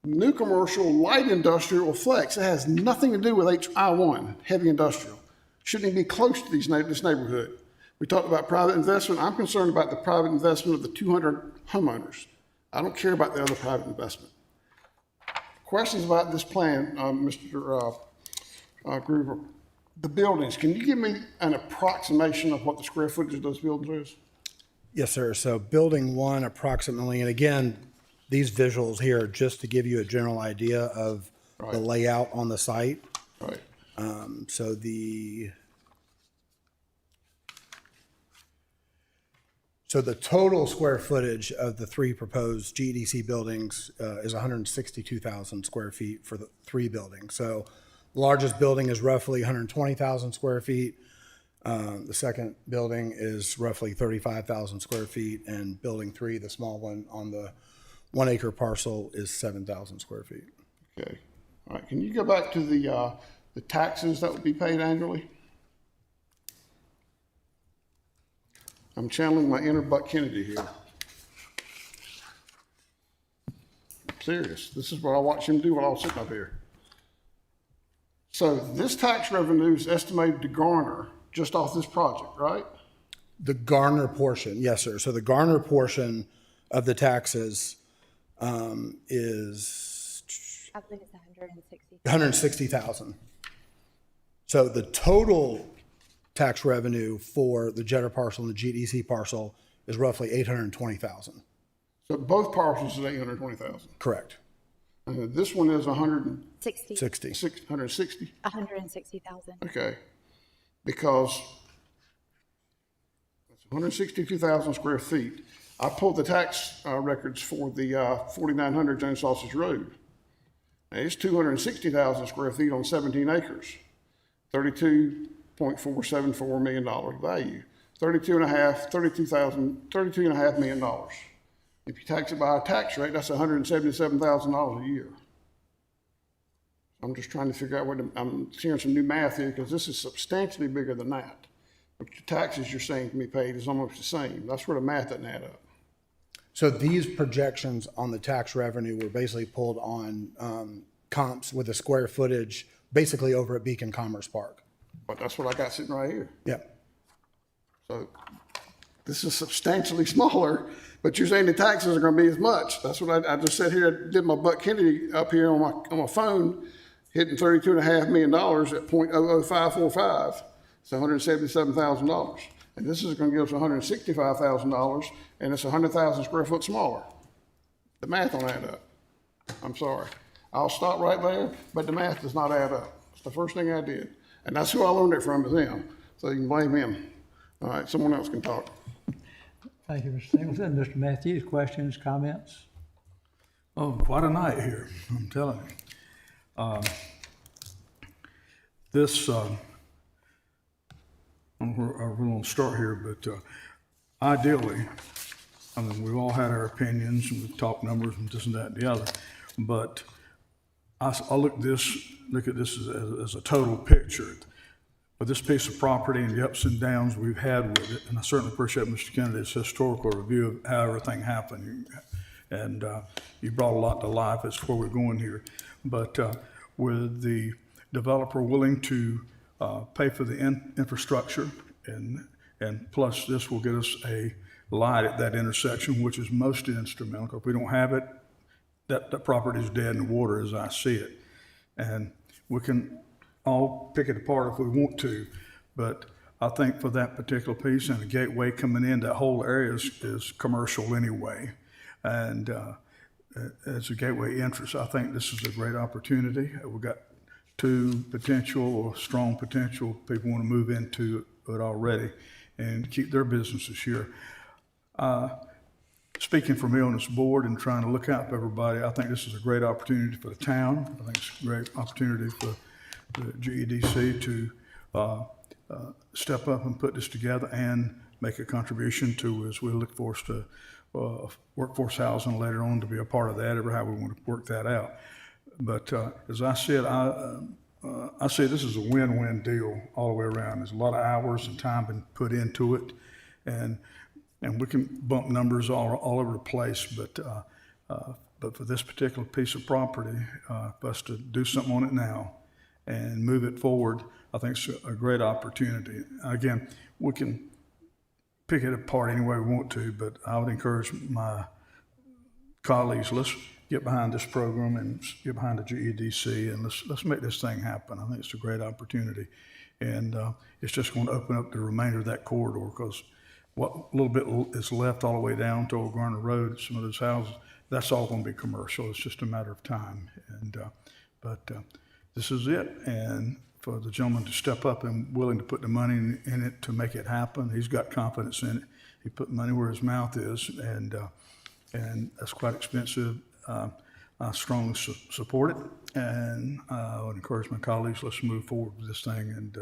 new commercial, light industrial, or flex. It has nothing to do with I-1, heavy industrial. Shouldn't even be close to this neighborhood. We talked about private investment. I'm concerned about the private investment of the 200 homeowners. I don't care about the other private investment. Questions about this plan, Mr. Groover? The buildings, can you give me an approximation of what the square footage of those buildings is? Yes, sir. So building 1 approximately, and again, these visuals here are just to give you a general idea of the layout on the site. Right. So the total square footage of the 3 proposed GEDC buildings is 162,000 square feet for the 3 buildings. So the largest building is roughly 120,000 square feet. The second building is roughly 35,000 square feet, and building 3, the small one on the 1 acre parcel, is 7,000 square feet. Okay. All right. Can you go back to the taxes that would be paid annually? I'm channeling my inner Buck Kennedy here. I'm serious. This is what I watch him do while I was sitting up here. So this tax revenue is estimated to garner just off this project, right? The Garner portion, yes, sir. So the Garner portion of the taxes is I believe it's 160. 160,000. So the total tax revenue for the Jetter parcel and the GDC parcel is roughly 820,000. So both parcels is 820,000. Correct. This one is 160. 160. 160. Okay. Because it's 162,000 square feet. I pulled the tax records for the 4900 Jones Sausage Road. Now, it's 260,000 square feet on 17 acres, $32.474 million value, $32.5 million. If you tax it by a tax rate, that's $177,000 a year. I'm just trying to figure out I'm hearing some new math here, because this is substantially bigger than that. But the taxes you're saying can be paid is almost the same. That's where the math doesn't add up. So these projections on the tax revenue were basically pulled on comps with the square footage, basically over at Beacon Commerce Park. But that's what I got sitting right here. Yep. So this is substantially smaller, but you're saying the taxes are going to be as much. That's what I just sat here, did my Buck Kennedy up here on my phone, hitting $32.5 million at 0.00545. It's $177,000. And this is going to give us $165,000, and it's 100,000 square foot smaller. The math don't add up. I'm sorry. I'll stop right there, but the math does not add up. It's the first thing I did. And that's who I learned it from, is him. So you can blame him. All right, someone else can talk. Thank you, Mr. Singleton. Mr. Matthews, questions, comments? Oh, quite a night here, I'm telling you. This, I don't know where we're gonna start here, but ideally, I mean, we've all had our opinions and we've talked numbers and this and that and the other, but I look at this as a total picture. But this piece of property and the ups and downs we've had with it, and I certainly appreciate Mr. Kennedy's historical review of how everything happened. And you brought a lot to life as to where we're going here. But with the developer willing to pay for the infrastructure, and plus this will get us a light at that intersection, which is most instrumental. If we don't have it, that property is dead in the water as I see it. And we can all pick it apart if we want to, but I think for that particular piece and the gateway coming in, that whole area is commercial anyway. And as a gateway entrance, I think this is a great opportunity. We've got two potential or strong potential people want to move into it already and keep their businesses here. Speaking for me on this board and trying to look out for everybody, I think this is a great opportunity for the town. I think it's a great opportunity for the GEDC to step up and put this together and make a contribution to, as we look forward to workforce housing later on, to be a part of that, or how we want to work that out. But as I said, I say this is a win-win deal all the way around. There's a lot of hours and time been put into it, and we can bump numbers all over the place, but for this particular piece of property, for us to do something on it now and move it forward, I think it's a great opportunity. Again, we can pick it apart any way we want to, but I would encourage my colleagues, let's get behind this program and get behind the GEDC, and let's make this thing happen. I think it's a great opportunity, and it's just going to open up the remainder of that corridor, because what little bit is left all the way down to Old Garner Road, some of those houses, that's all going to be commercial. It's just a matter of time. And but this is it. And for the gentleman to step up and willing to put the money in it to make it happen, he's got confidence in it. He put money where his mouth is, and that's quite expensive. I strongly support it, and I would encourage my colleagues, let's move forward with this thing and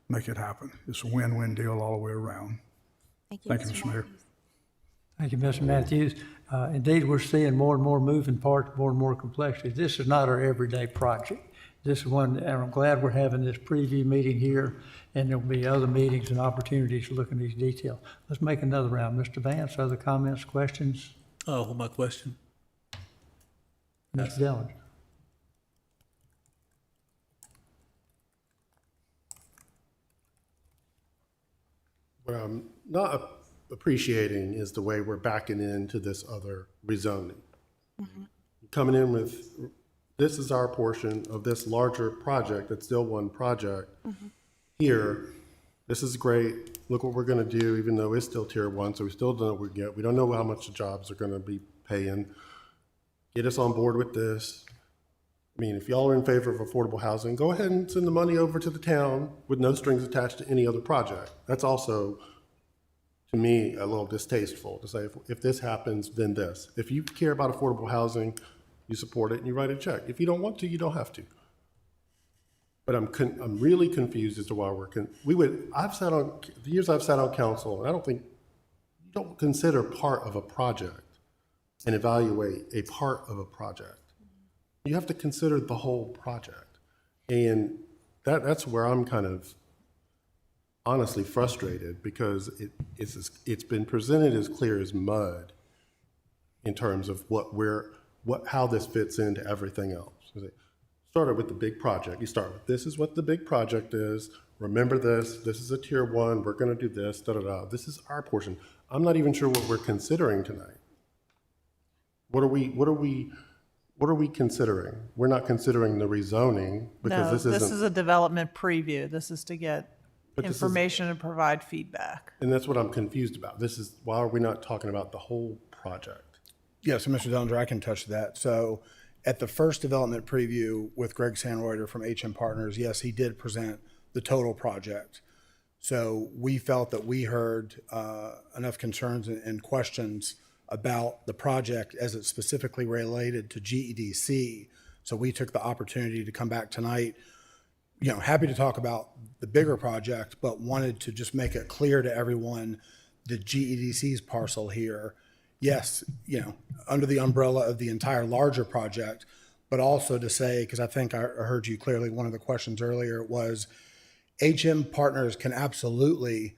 make it happen. It's a win-win deal all the way around. Thank you, Mr. Mayor. Thank you, Mr. Matthews. Indeed, we're seeing more and more moving parts, more and more complexity. This is not our everyday project. This is one, and I'm glad we're having this preview meeting here, and there'll be other meetings and opportunities to look at these details. Let's make another round. Mr. Vance, other comments, questions? Oh, my question. Mr. Dillon? What I'm not appreciating is the way we're backing into this other rezoning. Coming in with, this is our portion of this larger project, that's still one project. Here, this is great, look what we're gonna do, even though it's still tier 1, so we still don't know what we get. We don't know how much the jobs are gonna be paying. Get us on board with this. I mean, if y'all are in favor of affordable housing, go ahead and send the money over to the town with no strings attached to any other project. That's also, to me, a little distasteful to say, if this happens, then this. If you care about affordable housing, you support it and you write a check. If you don't want to, you don't have to. But I'm really confused as to why I've sat on, the years I've sat on council, and I don't think, you don't consider part of a project and evaluate a part of a project. You have to consider the whole project. And that's where I'm kind of honestly frustrated, because it's been presented as clear as mud in terms of how this fits into everything else. Started with the big project. You start with, this is what the big project is. Remember this is a tier 1. We're gonna do this, This is our portion. I'm not even sure what we're considering tonight. What are we considering? We're not considering the rezoning, because this isn't. This is a development preview. This is to get information and provide feedback. And that's what I'm confused about. Why are we not talking about the whole project? Yeah, so Mr. Dellinger, I can touch that. So at the first development preview with Greg Sandreuter from HM Partners, yes, he did present the total project. So we felt that we heard enough concerns and questions about the project as it specifically related to GEDC. So we took the opportunity to come back tonight, you know, happy to talk about the bigger project, but wanted to just make it clear to everyone the GEDC's parcel here, yes, you know, under the umbrella of the entire larger project, but also to say, because I think I heard you clearly, one of the questions earlier was HM Partners can absolutely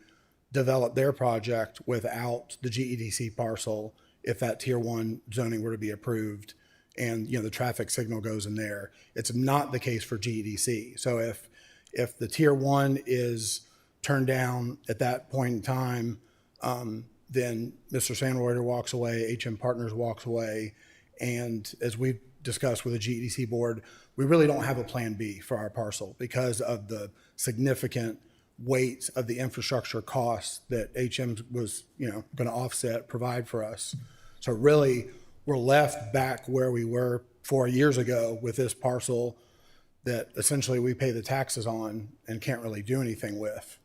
develop their project without the GEDC parcel if that tier 1 zoning were to be approved and, you know, the traffic signal goes in there. It's not the case for GEDC. So if the tier 1 is turned down at that point in time, then Mr. Sandreuter walks away, HM Partners walks away, and as we've discussed with the GEDC board, we really don't have a plan B for our parcel because of the significant weight of the infrastructure costs that HM was, you know, going to offset, provide for us. So really, we're left back where we were 4 years ago with this parcel that essentially we pay the taxes on and can't really do anything with.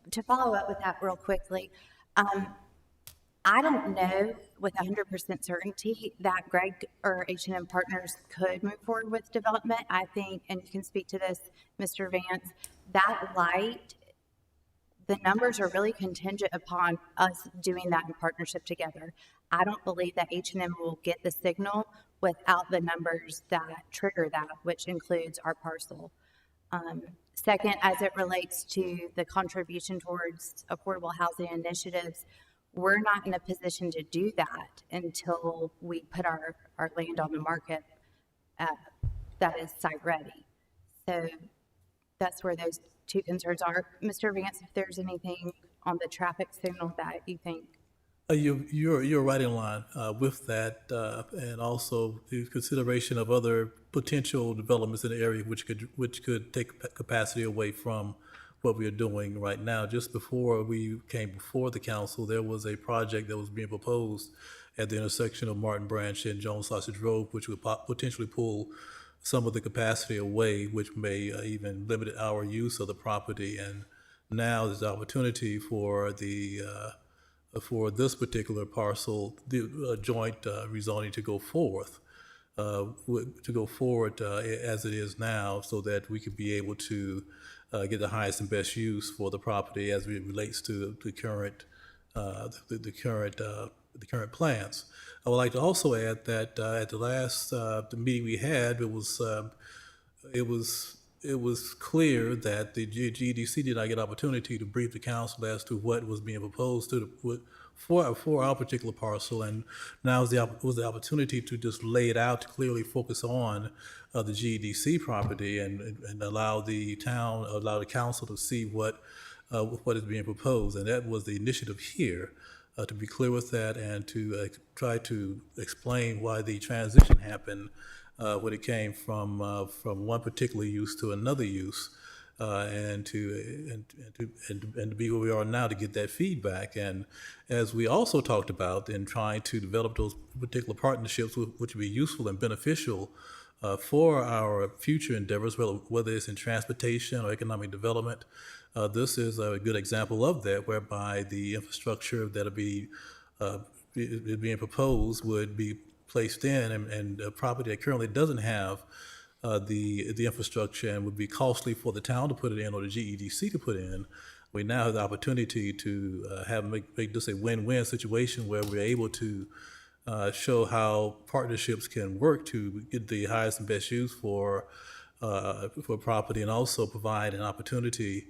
To follow up with that real quickly, I don't know with 100% certainty that Greg or H&M Partners could move forward with development. I think, and you can speak to this, Mr. Vance, that light, the numbers are really contingent upon us doing that in partnership together. I don't believe that H&M will get the signal without the numbers that trigger that, which includes our parcel. Second, as it relates to the contribution towards affordable housing initiatives, we're not in a position to do that until we put our land on the market that is site ready. So that's where those two concerns are. Mr. Vance, if there's anything on the traffic signal that you think. You're right in line with that, and also the consideration of other potential developments in the area which could take capacity away from what we are doing right now. Just before we came before the council, there was a project that was being proposed at the intersection of Martin Branch and Jones Sausage Road, which would potentially pull some of the capacity away, which may even limit our use of the property. And now there's the opportunity for the for this particular parcel, the joint rezoning to go forth, as it is now, so that we could be able to get the highest and best use for the property as it relates to the current the current plans. I would like to also add that at the last the meeting we had, it was clear that the GDC did not get opportunity to brief the council as to what was being proposed for our particular parcel, and now was the opportunity to just lay it out, to clearly focus on the GDC property and allow the council to see what is being proposed, and that was the initiative here. To be clear with that and to try to explain why the transition happened when it came from one particular use to another use, and to be where we are now to get that feedback. And as we also talked about in trying to develop those particular partnerships which would be useful and beneficial for our future endeavors, whether it's in transportation or economic development, this is a good example of that, whereby the infrastructure that'll be being proposed would be placed in, and a property that currently doesn't have the infrastructure and would be costly for the town to put it in or the GEDC to put in. We now have the opportunity to make this a win-win situation where we're able to show how partnerships can work to get the highest and best use for property, and also provide an opportunity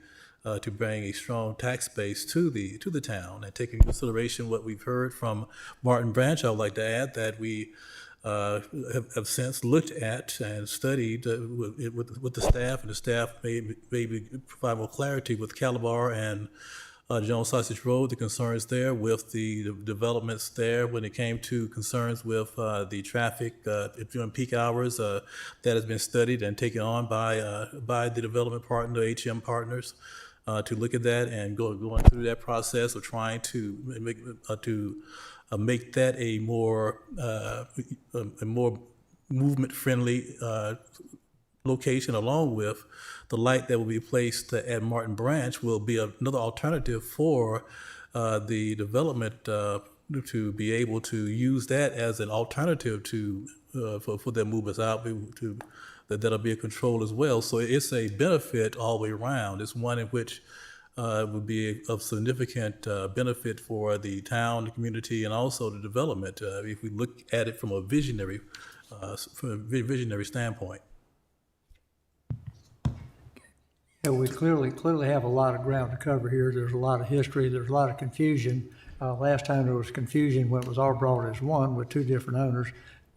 to bring a strong tax base to the town. And taking into consideration what we've heard from Martin Branch, I would like to add that we have since looked at and studied with the staff, and the staff maybe provide more clarity with Calabar and Jones Sausage Road, the concerns there with the developments there when it came to concerns with the traffic during peak hours. That has been studied and taken on by the development partner, HM Partners, to look at that and going through that process of trying to make that a more movement-friendly location, along with the light that will be placed at Martin Branch will be another alternative for the development to be able to use that as an alternative to for their movements out. That'll be a control as well. So it's a benefit all the way around. It's one in which would be of significant benefit for the town, the community, and also the development if we look at it from a visionary standpoint. Yeah, we clearly have a lot of ground to cover here. There's a lot of history. There's a lot of confusion. Last time there was confusion when it was all brought as one with two different owners.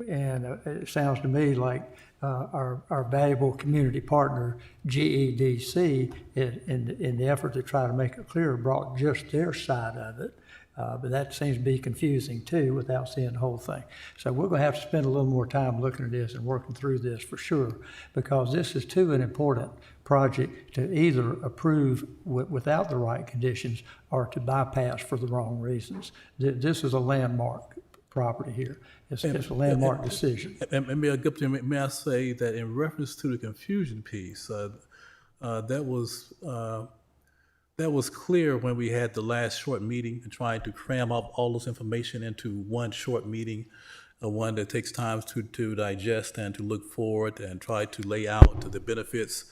And it sounds to me like our valuable community partner, GEDC, in the effort to try to make it clear, brought just their side of it. But that seems to be confusing too without seeing the whole thing. So we're going to have to spend a little more time looking at this and working through this for sure, because this is too an important project to either approve without the right conditions or to bypass for the wrong reasons. This is a landmark property here. It's a landmark decision. And may I say that in reference to the confusion piece, that was clear when we had the last short meeting and trying to cram up all this information into one short meeting, one that takes time to digest and to look forward and try to lay out the benefits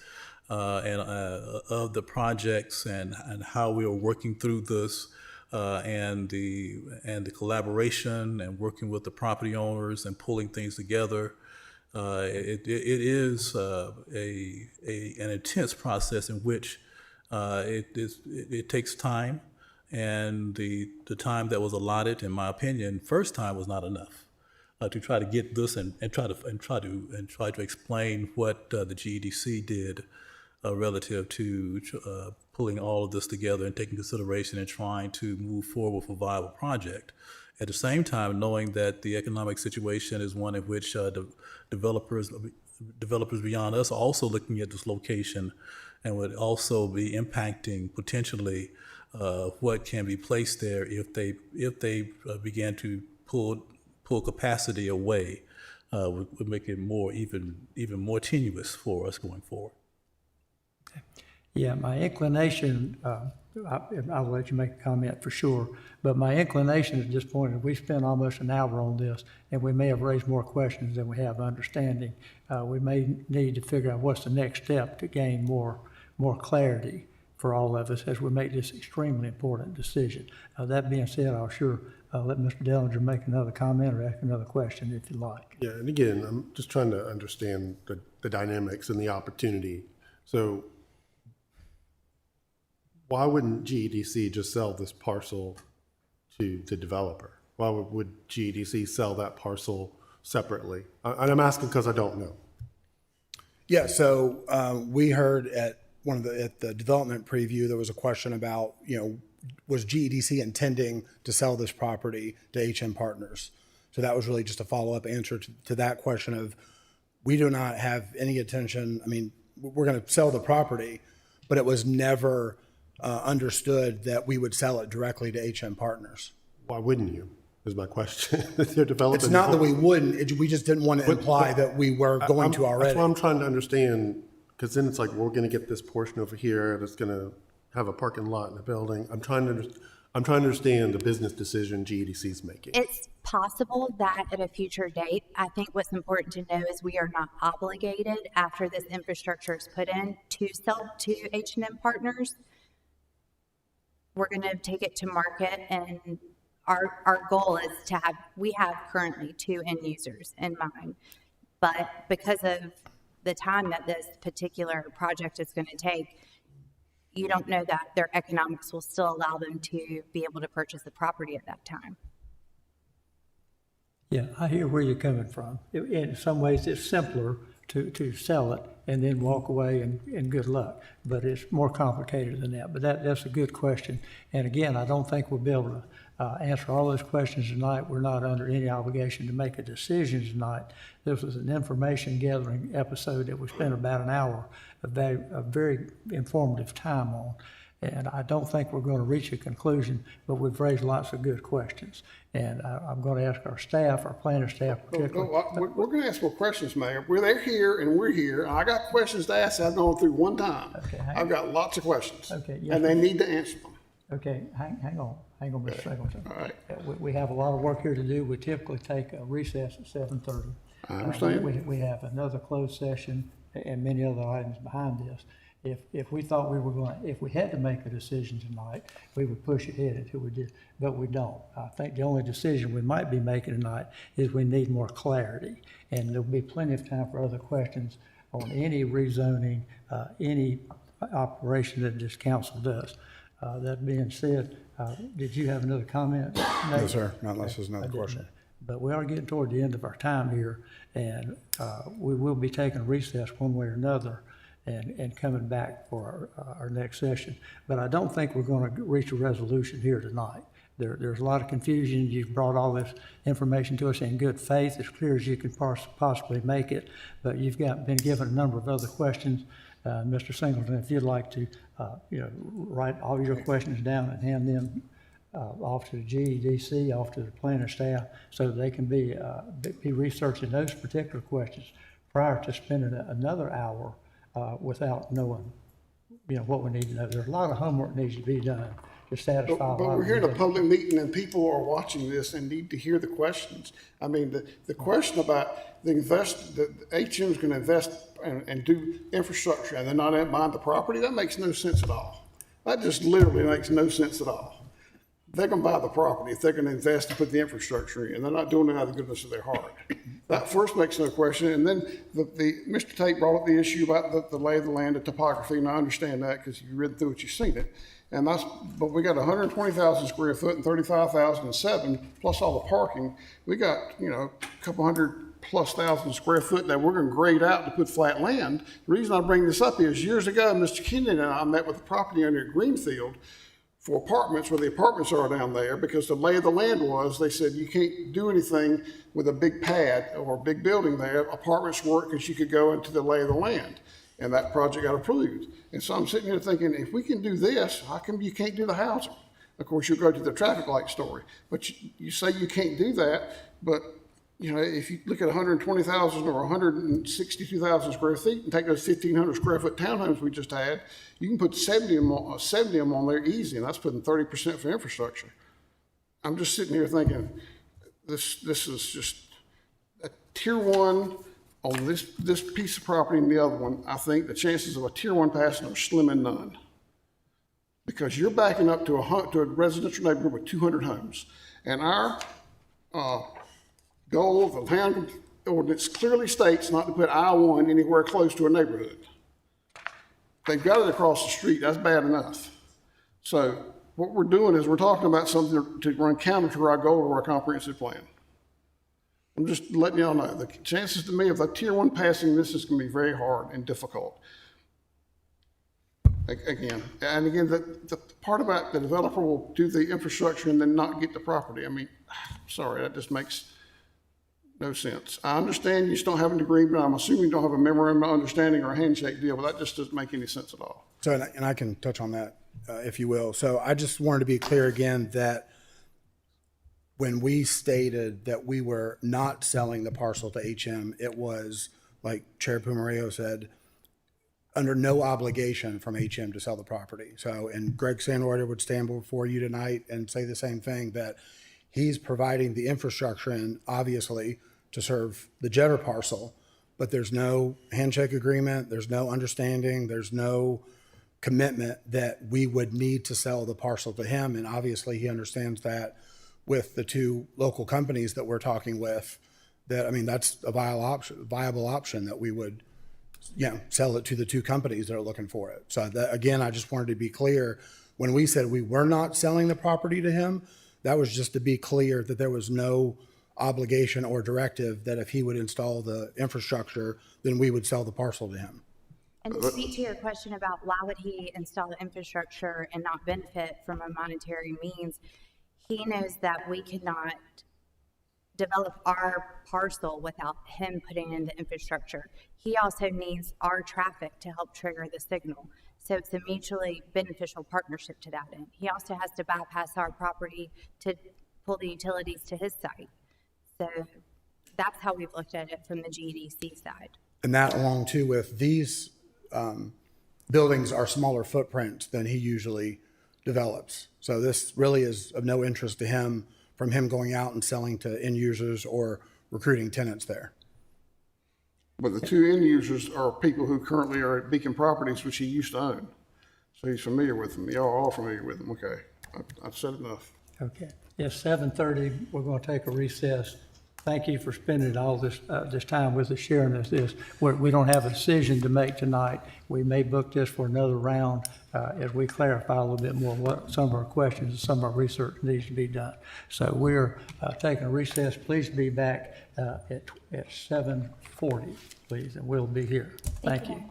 of the projects and how we are working through this. And the collaboration and working with the property owners and pulling things together. It is an intense process in which it takes time, and the time that was allotted, in my opinion, first time was not enough to try to get this and try to explain what the GEDC did relative to pulling all of this together and taking consideration and trying to move forward with a viable project. At the same time, knowing that the economic situation is one in which developers beyond us are also looking at this location and would also be impacting potentially what can be placed there if they began to pull capacity away, would make it even more tenuous for us going forward. Yeah, my inclination, I'll let you make a comment for sure, but my inclination at this point is we spent almost an hour on this, and we may have raised more questions than we have understanding. We may need to figure out what's the next step to gain more clarity for all of us as we make this extremely important decision. That being said, I'll let Mr. Dellinger make another comment or ask another question if you like. Yeah, and again, I'm just trying to understand the dynamics and the opportunity. So why wouldn't GEDC just sell this parcel to the developer? Why would GEDC sell that parcel separately? And I'm asking because I don't know. Yeah, so we heard at the development preview, there was a question about, was GEDC intending to sell this property to HM Partners? So that was really just a follow-up answer to that question of, we do not have any intention, we're going to sell the property, but it was never understood that we would sell it directly to HM Partners. Why wouldn't you, is my question. They're developing. It's not that we wouldn't, we just didn't want to imply that we were going to already. That's what I'm trying to understand, because then it's like, we're going to get this portion over here that's going to have a parking lot and a building. I'm trying to understand the business decision GEDC is making. It's possible that at a future date, I think what's important to know is we are not obligated after this infrastructure is put in to sell to H&M Partners. We're going to take it to market, and our goal is we have currently 2 end users in mind, but because of the time that this particular project is going to take, you don't know that their economics will still allow them to be able to purchase the property at that time. Yeah, I hear where you're coming from. In some ways, it's simpler to sell it and then walk away and good luck. But it's more complicated than that. But that's a good question. And again, I don't think we'll be able to answer all those questions tonight. We're not under any obligation to make a decision tonight. This was an information gathering episode that we spent about an hour of very informative time on. And I don't think we're going to reach a conclusion, but we've raised lots of good questions. And I'm going to ask our staff, our planning staff particularly. We're going to ask more questions, Mayor. They're here and we're here. And I got questions to ask. I've gone through one time. Okay, I've got lots of questions. Okay, yes, And they need to answer them. Okay, hang on, Mr. Singleton. All right. We have a lot of work here to do. We typically take a recess at 7:30. I understand. We have another closed session and many other items behind this. If we thought we were going, if we had to make a decision tonight, we would push ahead until we did, but we don't. I think the only decision we might be making tonight is we need more clarity. And there'll be plenty of time for other questions on any rezoning, any operation that this council does. That being said, did you have another comment? No, sir, not unless there's another question. But we are getting toward the end of our time here, and we will be taking a recess one way or another and coming back for our next session. But I don't think we're going to reach a resolution here tonight. There's a lot of confusion. You've brought all this information to us in good faith, as clear as you can possibly make it, but you've been given a number of other questions. Mr. Singleton, if you'd like to, write all your questions down and hand them off to the GEDC, off to the planning staff, so that they can be researching those particular questions prior to spending another hour without knowing, what we need to know. There's a lot of homework needs to be done to satisfy. But we're here in a public meeting and people are watching this and need to hear the questions. I mean, the question about the HM is going to invest and do infrastructure and they're not buying the property, that makes no sense at all. That just literally makes no sense at all. They're going to buy the property if they're going to invest and put the infrastructure in. They're not doing it out of the goodness of their heart. That first makes no question. And then Mr. Tate brought up the issue about the lay of the land, the topography, and I understand that because you've read through it, you've seen it. And but we got 120,000 square foot and 35,007 plus all the parking. We got, a couple hundred plus thousand square foot that we're going to grade out to put flat land. The reason I bring this up is years ago, Mr. Kenyon and I met with the property owner at Greenfield for apartments where the apartments are down there because the lay of the land was, they said you can't do anything with a big pad or a big building there. Apartments work because you could go into the lay of the land. And that project got approved. And so I'm sitting here thinking, if we can do this, how come you can't do the housing? Of course, you'll go to the traffic light story, but you say you can't do that. But, if you look at 120,000 or 162,000 square feet and take those 1,500 square foot townhomes we just had, you can put 70 of them on there easy, and that's putting 30% for infrastructure. I'm just sitting here thinking, this is just a tier one on this piece of property and the other one. I think the chances of a tier one passing are slim and none. Because you're backing up to a residential neighborhood with 200 homes. And our goal of the land ordinance clearly states not to put I-1 anywhere close to a neighborhood. They've got it across the street, that's bad enough. So what we're doing is we're talking about something to run counter to our goal of our comprehensive plan. I'm just letting y'all know, the chances to me of a tier one passing this is gonna be very hard and difficult. Again, the part about the developer will do the infrastructure and then not get the property. I mean, sorry, that just makes no sense. I understand you just don't have an agreement. I'm assuming you don't have a memorandum of understanding or a handshake deal, but that just doesn't make any sense at all. So, and I can touch on that, if you will. So I just wanted to be clear again that when we stated that we were not selling the parcel to HM, it was, like Chair Pumarejo said, under no obligation from HM to sell the property. So, and Greg Sandroder would stand before you tonight and say the same thing, that he's providing the infrastructure and obviously to serve the Jetter parcel, but there's no handshake agreement, there's no understanding, there's no commitment that we would need to sell the parcel to him. And obviously he understands that with the two local companies that we're talking with, that, I mean, that's a viable option that we would, sell it to the two companies that are looking for it. So that, again, I just wanted to be clear, when we said we were not selling the property to him, that was just to be clear that there was no obligation or directive that if he would install the infrastructure, then we would sell the parcel to him. And to speak to your question about why would he install the infrastructure and not benefit from a monetary means, he knows that we cannot develop our parcel without him putting in the infrastructure. He also needs our traffic to help trigger the signal. So it's a mutually beneficial partnership to that end. He also has to bypass our property to pull the utilities to his site. So that's how we've looked at it from the GEDC side. And that along too with these buildings are smaller footprints than he usually develops. So this really is of no interest to him from him going out and selling to end users or recruiting tenants there. But the two end users are people who currently are at Beacon Properties, which he used to own. So he's familiar with them. Y'all are all familiar with them. Okay, I've said enough. Okay. It's 7:30. We're going to take a recess. Thank you for spending all this time with us, sharing this. We don't have a decision to make tonight. We may book this for another round as we clarify a little bit more what some of our questions and some of our research needs to be done. So we're taking a recess. Please be back at 7:40, please, and we'll be here. Thank you.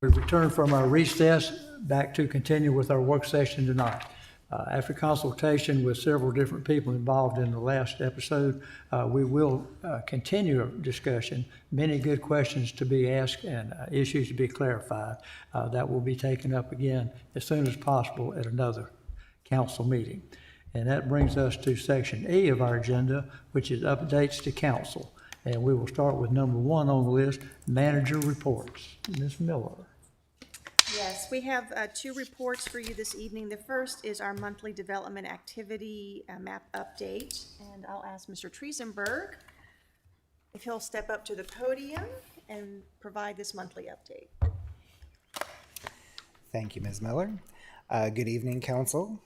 We return from our recess back to continue with our work session tonight. After consultation with several different people involved in the last episode, we will continue our discussion. Many good questions to be asked and issues to be clarified. That will be taken up again as soon as possible at another council meeting. And that brings us to section E of our agenda, which is updates to council. And we will start with number 1 on the list, manager reports. Ms. Miller. Yes, we have 2 reports for you this evening. The first is our monthly development activity map update, and I'll ask Mr. Triesenberg if he'll step up to the podium and provide this monthly update. Thank you, Ms. Miller. Good evening, council,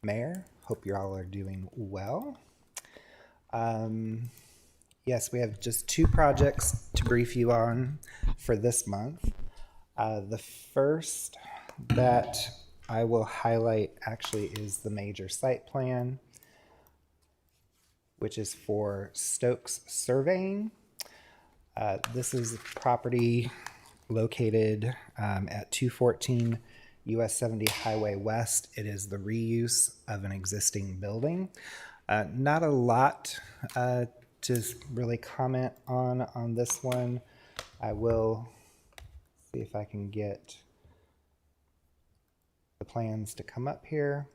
mayor. Hope you all are doing well. Yes, we have just 2 projects to brief you on for this month. The first that I will highlight actually is the major site plan, which is for Stokes Surveying. This is a property located at 214 US 70 Highway West. It is the reuse of an existing building. Not a lot to really comment on this one. I will see if I can get the plans to come up here.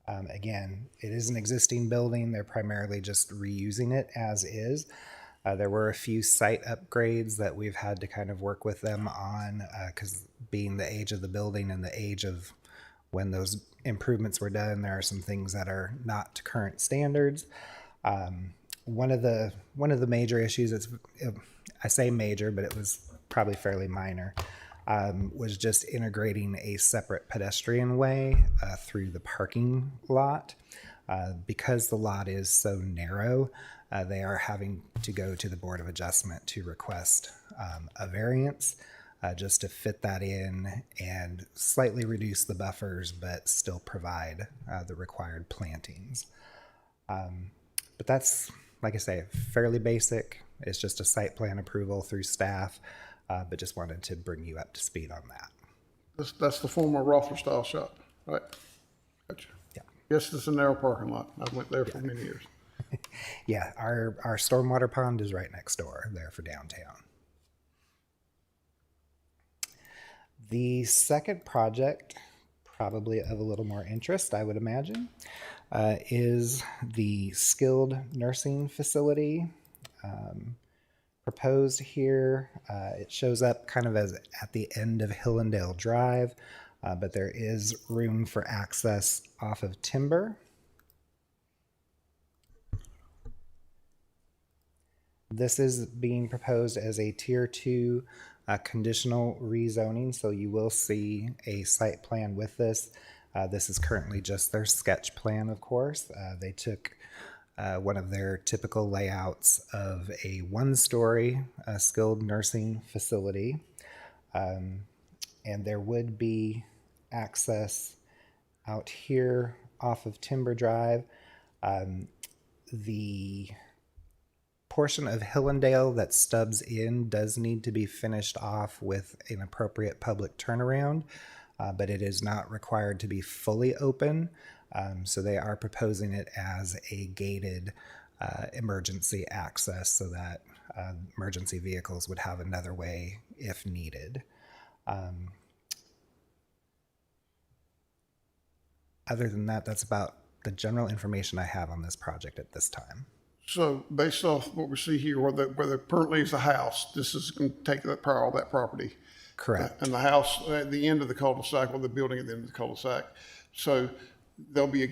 Again, it is an existing building. They're primarily just reusing it as is. There were a few site upgrades that we've had to kind of work with them on because being the age of the building and the age of when those improvements were done, there are some things that are not to current standards. One of the major issues, I say major, but it was probably fairly minor, was just integrating a separate pedestrian way through the parking lot. Because the lot is so narrow, they are having to go to the Board of Adjustment to request a variance just to fit that in and slightly reduce the buffers, but still provide the required plantings. But that's, like I say, fairly basic. It's just a site plan approval through staff, but just wanted to bring you up to speed on that. That's the former Roffler style shop, right? Gotcha. Yeah. Yes, it's a narrow parking lot. I went there for many years. Yeah, our stormwater pond is right next door there for downtown. The second project, probably of a little more interest, I would imagine, is the skilled nursing facility proposed here. It shows up kind of as at the end of Hillendale Drive, but there is room for access off of Timber. This is being proposed as a Tier 2 conditional rezoning, so you will see a site plan with this. This is currently just their sketch plan, of course. They took one of their typical layouts of a 1-story skilled nursing facility, and there would be access out here off of Timber Drive. The portion of Hillendale that stubs in does need to be finished off with an appropriate public turnaround, but it is not required to be fully open. So they are proposing it as a gated emergency access so that emergency vehicles would have another way if needed. Other than that, that's about the general information I have on this project at this time. So based off what we see here, where there currently is a house, this is going to take all that property. Correct. And the house at the end of the cul-de-sac, or the building at the end of the cul-de-sac. So it'll be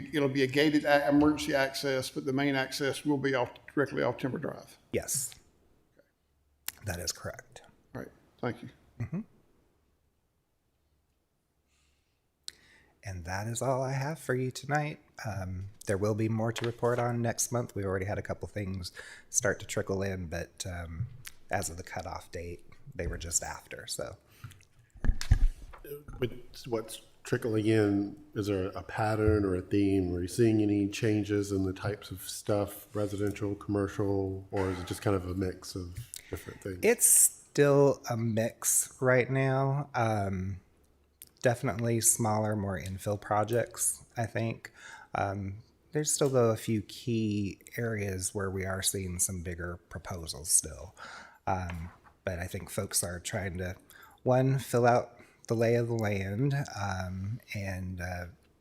a gated emergency access, but the main access will be directly off Timber Drive. Yes, that is correct. Right. Thank you. Mm-hmm. And that is all I have for you tonight. There will be more to report on next month. We already had a couple things start to trickle in, but as of the cutoff date, they were just after. So, what's trickling in? Is there a pattern or a theme? Are you seeing any changes in the types of stuff, residential, commercial, or is it just kind of a mix of different things? still a mix right now. Definitely smaller, more infill projects, I think. There's still, though, a few key areas where we are seeing some bigger proposals still. But I think folks are trying to, one, fill out the lay of the land and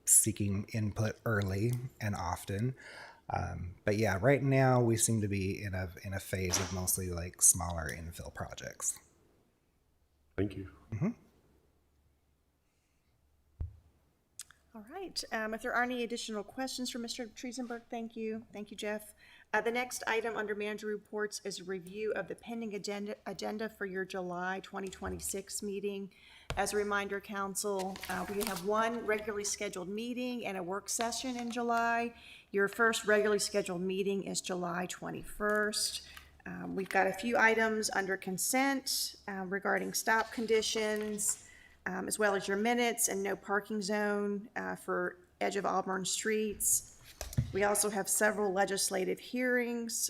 seeking input early and often. But yeah, right now we seem to be in a phase of mostly like smaller infill projects. Thank you. All right, if there are any additional questions for Mr. Triesenberg, thank you. Thank you, Jeff. The next item under manager reports is a review of the pending agenda for your July 2026 meeting. As a reminder, council, we have one regularly scheduled meeting and a work session in July. Your first regularly scheduled meeting is July 21st. We've got a few items under consent regarding stop conditions, as well as your minutes and no parking zone for edge of Auburn streets. We also have several legislative hearings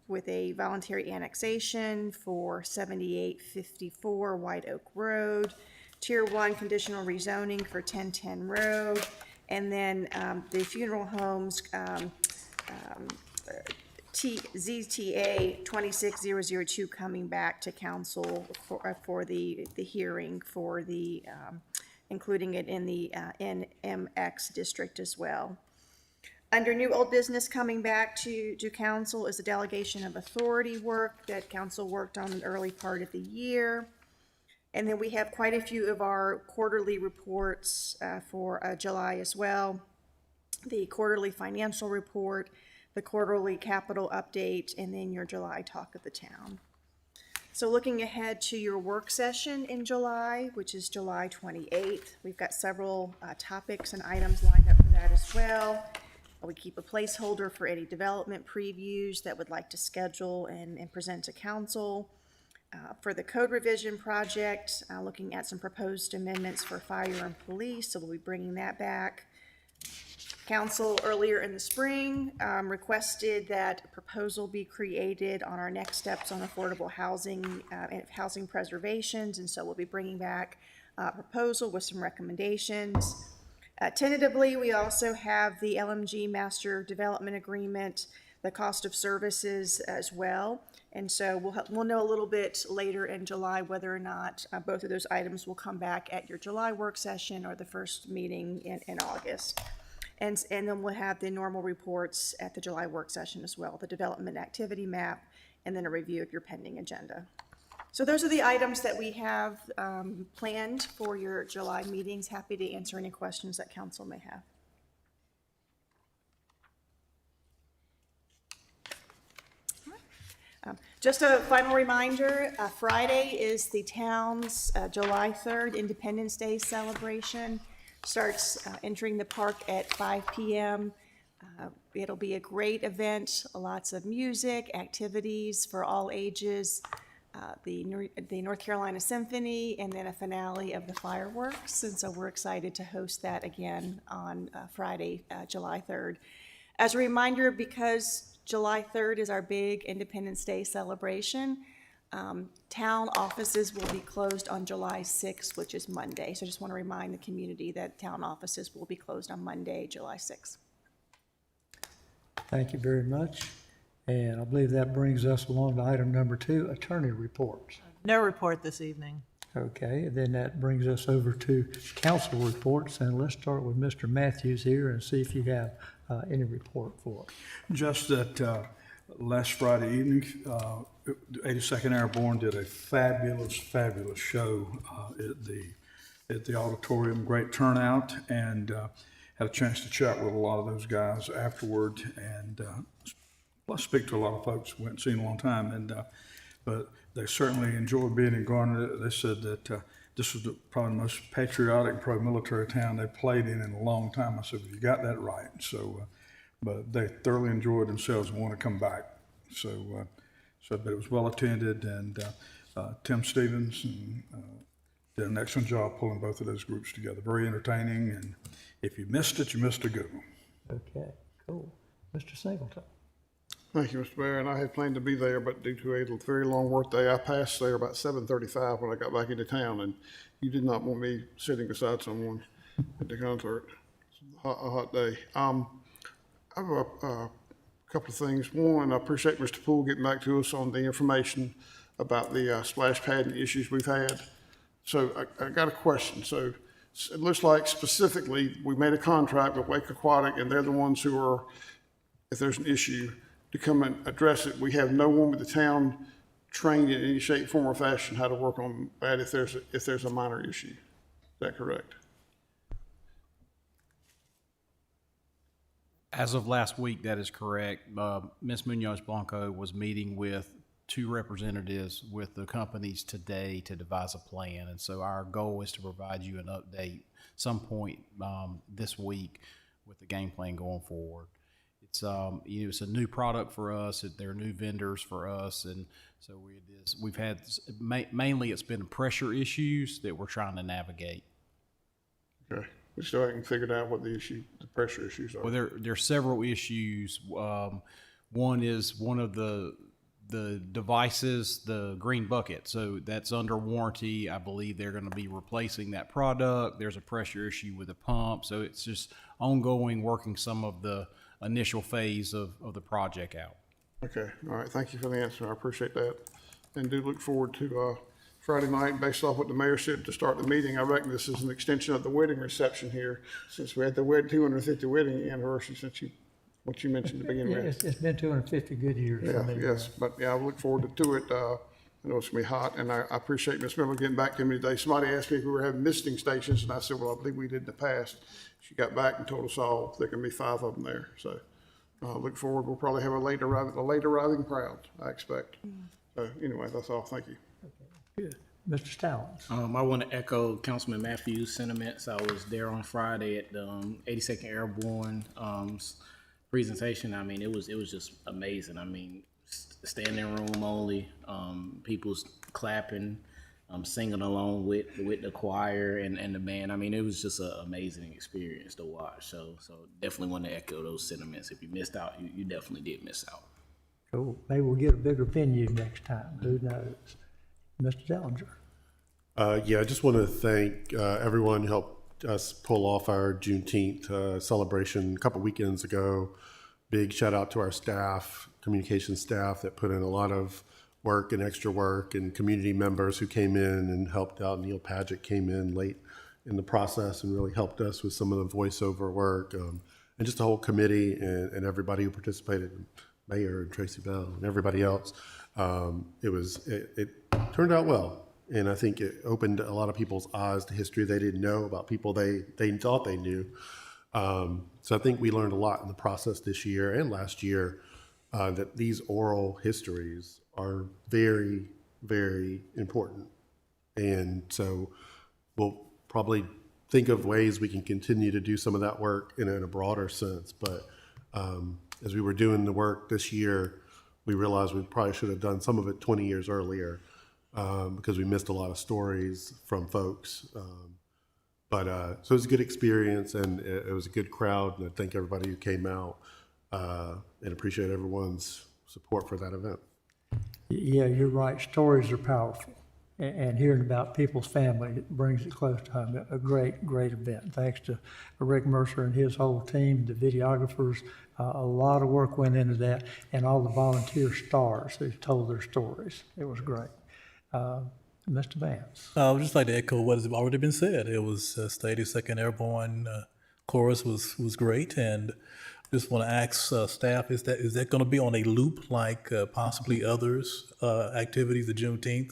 with a voluntary annexation for 7854 White Oak Road, Tier 1 conditional rezoning for 1010 Road, and then the funeral homes ZTA 26002 coming back to council for the hearing for the including it in the NMX district as well. Under new old business coming back to council is the delegation of authority work that council worked on in the early part of the year. And then we have quite a few of our quarterly reports for July as well. The quarterly financial report, the quarterly capital update, and then your July talk of the town. So looking ahead to your work session in July, which is July 28th, we've got several topics and items lined up for that as well. We keep a placeholder for any development previews that would like to schedule and present to council. For the code revision project, looking at some proposed amendments for fire and police, so we'll be bringing that back. Council earlier in the spring requested that a proposal be created on our next steps on affordable housing and housing preservations, and so we'll be bringing back a proposal with some recommendations. Tentatively, we also have the LMG Master Development Agreement, the cost of services as well. And so we'll know a little bit later in July whether or not both of those items will come back at your July work session or the first meeting in August. And then we'll have the normal reports at the July work session as well, the development activity map, and then a review of your pending agenda. So those are the items that we have planned for your July meetings. Happy to answer any questions that council may have. Just a final reminder, Friday is the town's July 3rd Independence Day celebration. Starts entering the park at 5 p.m. It'll be a great event, lots of music, activities for all ages. The North Carolina Symphony, and then a finale of the fireworks. And so we're excited to host that again on Friday, July 3rd. As a reminder, because July 3rd is our big Independence Day celebration, town offices will be closed on July 6th, which is Monday. So I just want to remind the community that town offices will be closed on Monday, July 6th. Thank you very much. And I believe that brings us along to item number 2, attorney reports. No report this evening. Okay, and then that brings us over to council reports, and let's start with Mr. Matthews here and see if you have any report for us. Just that last Friday evening, 82nd Airborne did a fabulous show at the auditorium. Great turnout, and had a chance to chat with a lot of those guys afterward, and speak to a lot of folks we hadn't seen in a long time, but they certainly enjoyed being in Garner. They said that this was probably the most patriotic pro-military town they've played in a long time. I said, well, you got that right. So, but they thoroughly enjoyed themselves and want to come back. So, but it was well attended, and Tim Stevens did an excellent job pulling both of those groups together. Very entertaining, and if you missed it, you missed a good one. Okay, cool. Mr. Singleton. Thank you, Mr. Mayor, and I had planned to be there, but due to a very long workday, I passed there about 7:35 when I got back into town, and you did not want me sitting beside someone at the concert. It's a hot day. I have a couple of things. One, I appreciate Mr. Poole getting back to us on the information about the splash pad and issues we've had. So I got a question. So it looks like specifically, we made a contract with Wake Aquatic, and they're the ones who are, if there's an issue, to come and address it. We have no one with the town trained in any shape, form, or fashion how to work on that if there's a minor issue. Is that correct? As of last week, that is correct. Ms. Munoz Blanco was meeting with 2 representatives with the companies today to devise a plan. And so our goal is to provide you an update some point this week with the game plan going forward. It's it's a new product for us. They're new vendors for us, and so we've had mainly it's been pressure issues that we're trying to navigate. Okay. We still haven't figured out what the pressure issues are. Well, there are several issues. One is one of the devices, the green bucket. So that's under warranty. I believe they're going to be replacing that product. There's a pressure issue with the pump. So it's just ongoing, working some of the initial phase of the project out. Okay. All right. Thank you for the answer. I appreciate that. And do look forward to Friday night, based off what the mayor said to start the meeting. I reckon this is an extension of the wedding reception here, since we had the 250 wedding anniversary since what you mentioned to begin with. It's been 250 good years for me. Yes, but yeah, I look forward to it. I know it's gonna be hot, and I appreciate Ms. Miller getting back to me today. Somebody asked me if we were having misting stations, and I said, well, I believe we did in the past. She got back and told us all there can be 5 of them there. So look forward. We'll probably have a late arriving crowd, I expect. So anyway, that's all. Thank you. Good. Mr. Stallings. I want to echo Councilman Matthews' sentiments. I was there on Friday at the 82nd Airborne presentation. I mean, it was just amazing. I mean, standing room only, people clapping, singing along with the choir and the band. I mean, it was just an amazing experience to watch. So definitely want to echo those sentiments. If you missed out, you definitely did miss out. Cool. Maybe we'll get a bigger venue next time. Who knows? Mr. Dellinger. Yeah, I just want to thank everyone who helped us pull off our Juneteenth celebration a couple weekends ago. Big shout out to our staff, communication staff that put in a lot of work and extra work, and community members who came in and helped out. Neil Padgett came in late in the process and really helped us with some of the voiceover work, and just the whole committee and everybody who participated, Mayor and Tracy Bell and everybody else. It turned out well. And I think it opened a lot of people's eyes to history they didn't know about, people they thought they knew. So I think we learned a lot in the process this year and last year, that these oral histories are very, very important. And so we'll probably think of ways we can continue to do some of that work in a broader sense. But as we were doing the work this year, we realized we probably should have done some of it 20 years earlier. Because we missed a lot of stories from folks. So it was a good experience, and it was a good crowd, and I thank everybody who came out, and appreciate everyone's support for that event. Yeah, you're right. Stories are powerful, and hearing about people's family, it brings it close to home. A great, great event. Thanks to Rick Mercer and his whole team, the videographers. A lot of work went into that, and all the volunteer stars who told their stories. It was great. Mr. Vance. I would just like to echo what has already been said. It was the 82nd Airborne chorus was great, and just want to ask staff: is that going to be on a loop like possibly others activities of Juneteenth?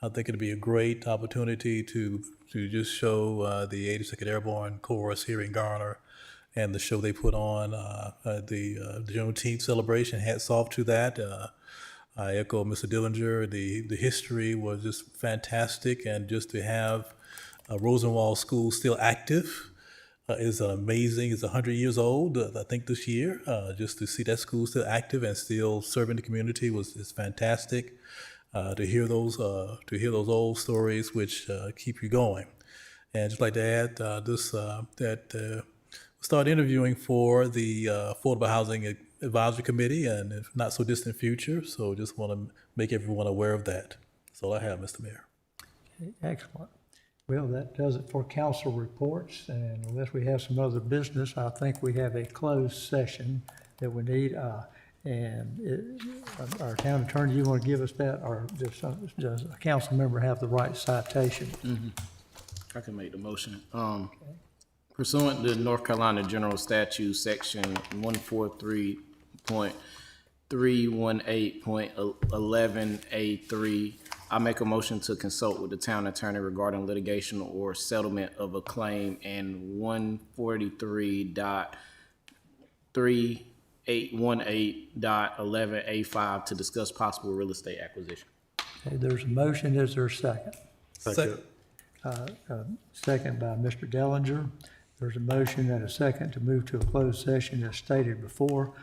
I think it'd be a great opportunity to just show the 82nd Airborne chorus here in Garner, and the show they put on the Juneteenth celebration. Hats off to that. I echo Mr. Dillinger. The history was just fantastic, and just to have Rosenwald School still active is amazing. It's 100 years old, I think, this year. Just to see that school still active and still serving the community is fantastic. To hear those old stories, which keep you going. And just like to add start interviewing for the Affordable Housing advisory committee and if not so distant future. So just want to make everyone aware of that. That's all I have, Mr. Mayor. Excellent. Well, that does it for council reports, and unless we have some other business, I think we have a closed session that we need. Our town attorney, you want to give us that, or does a council member have the right citation? I can make the motion. Pursuant to North Carolina General Statute, Section 143.318.11A3, I make a motion to consult with the town attorney regarding litigation or settlement of a claim, and 143.3818.11A5 to discuss possible real estate acquisition. Okay, there's a motion. Is there a second? Second. Second by Mr. Dellinger. There's a motion and a second to move to a closed session as stated before.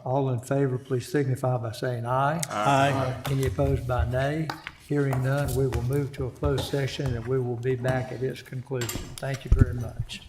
All in favor, please signify by saying aye. Aye. Any opposed by nay? Hearing none, we will move to a closed session and we will be back at its conclusion. Thank you very much.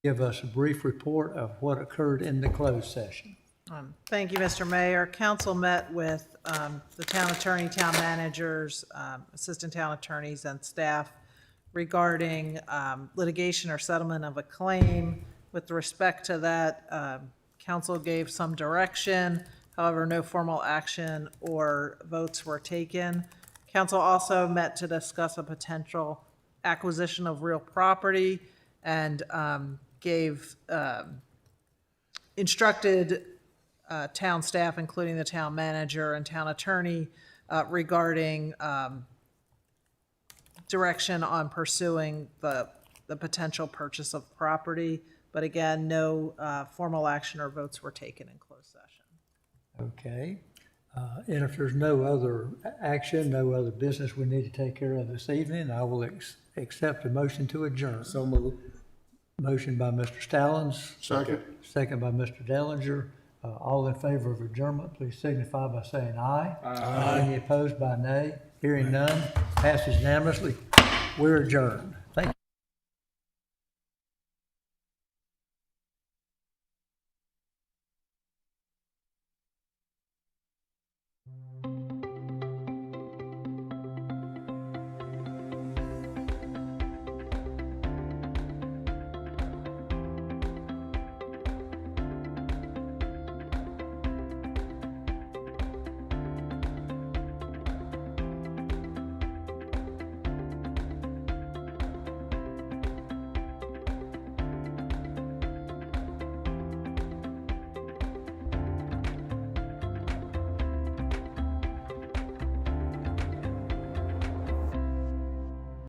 give us a brief report of what occurred in the closed session. Thank you, Mr. Mayor. Council met with the town attorney, town managers, assistant town attorneys, and staff regarding litigation or settlement of a claim. With respect to that, council gave some direction. However, no formal action or votes were taken. Council also met to discuss a potential acquisition of real property and gave instructed town staff, including the town manager and town attorney, regarding direction on pursuing the potential purchase of property. But again, no formal action or votes were taken in closed session. Okay. And if there's no other action, no other business we need to take care of this evening, I will accept a motion to adjourn. So moved. Motion by Mr. Stallings. Second. Second by Mr. Dellinger. All in favor of adjournment, please signify by saying aye. Aye. Any opposed by nay? Hearing none, passes unanimously. We're adjourned.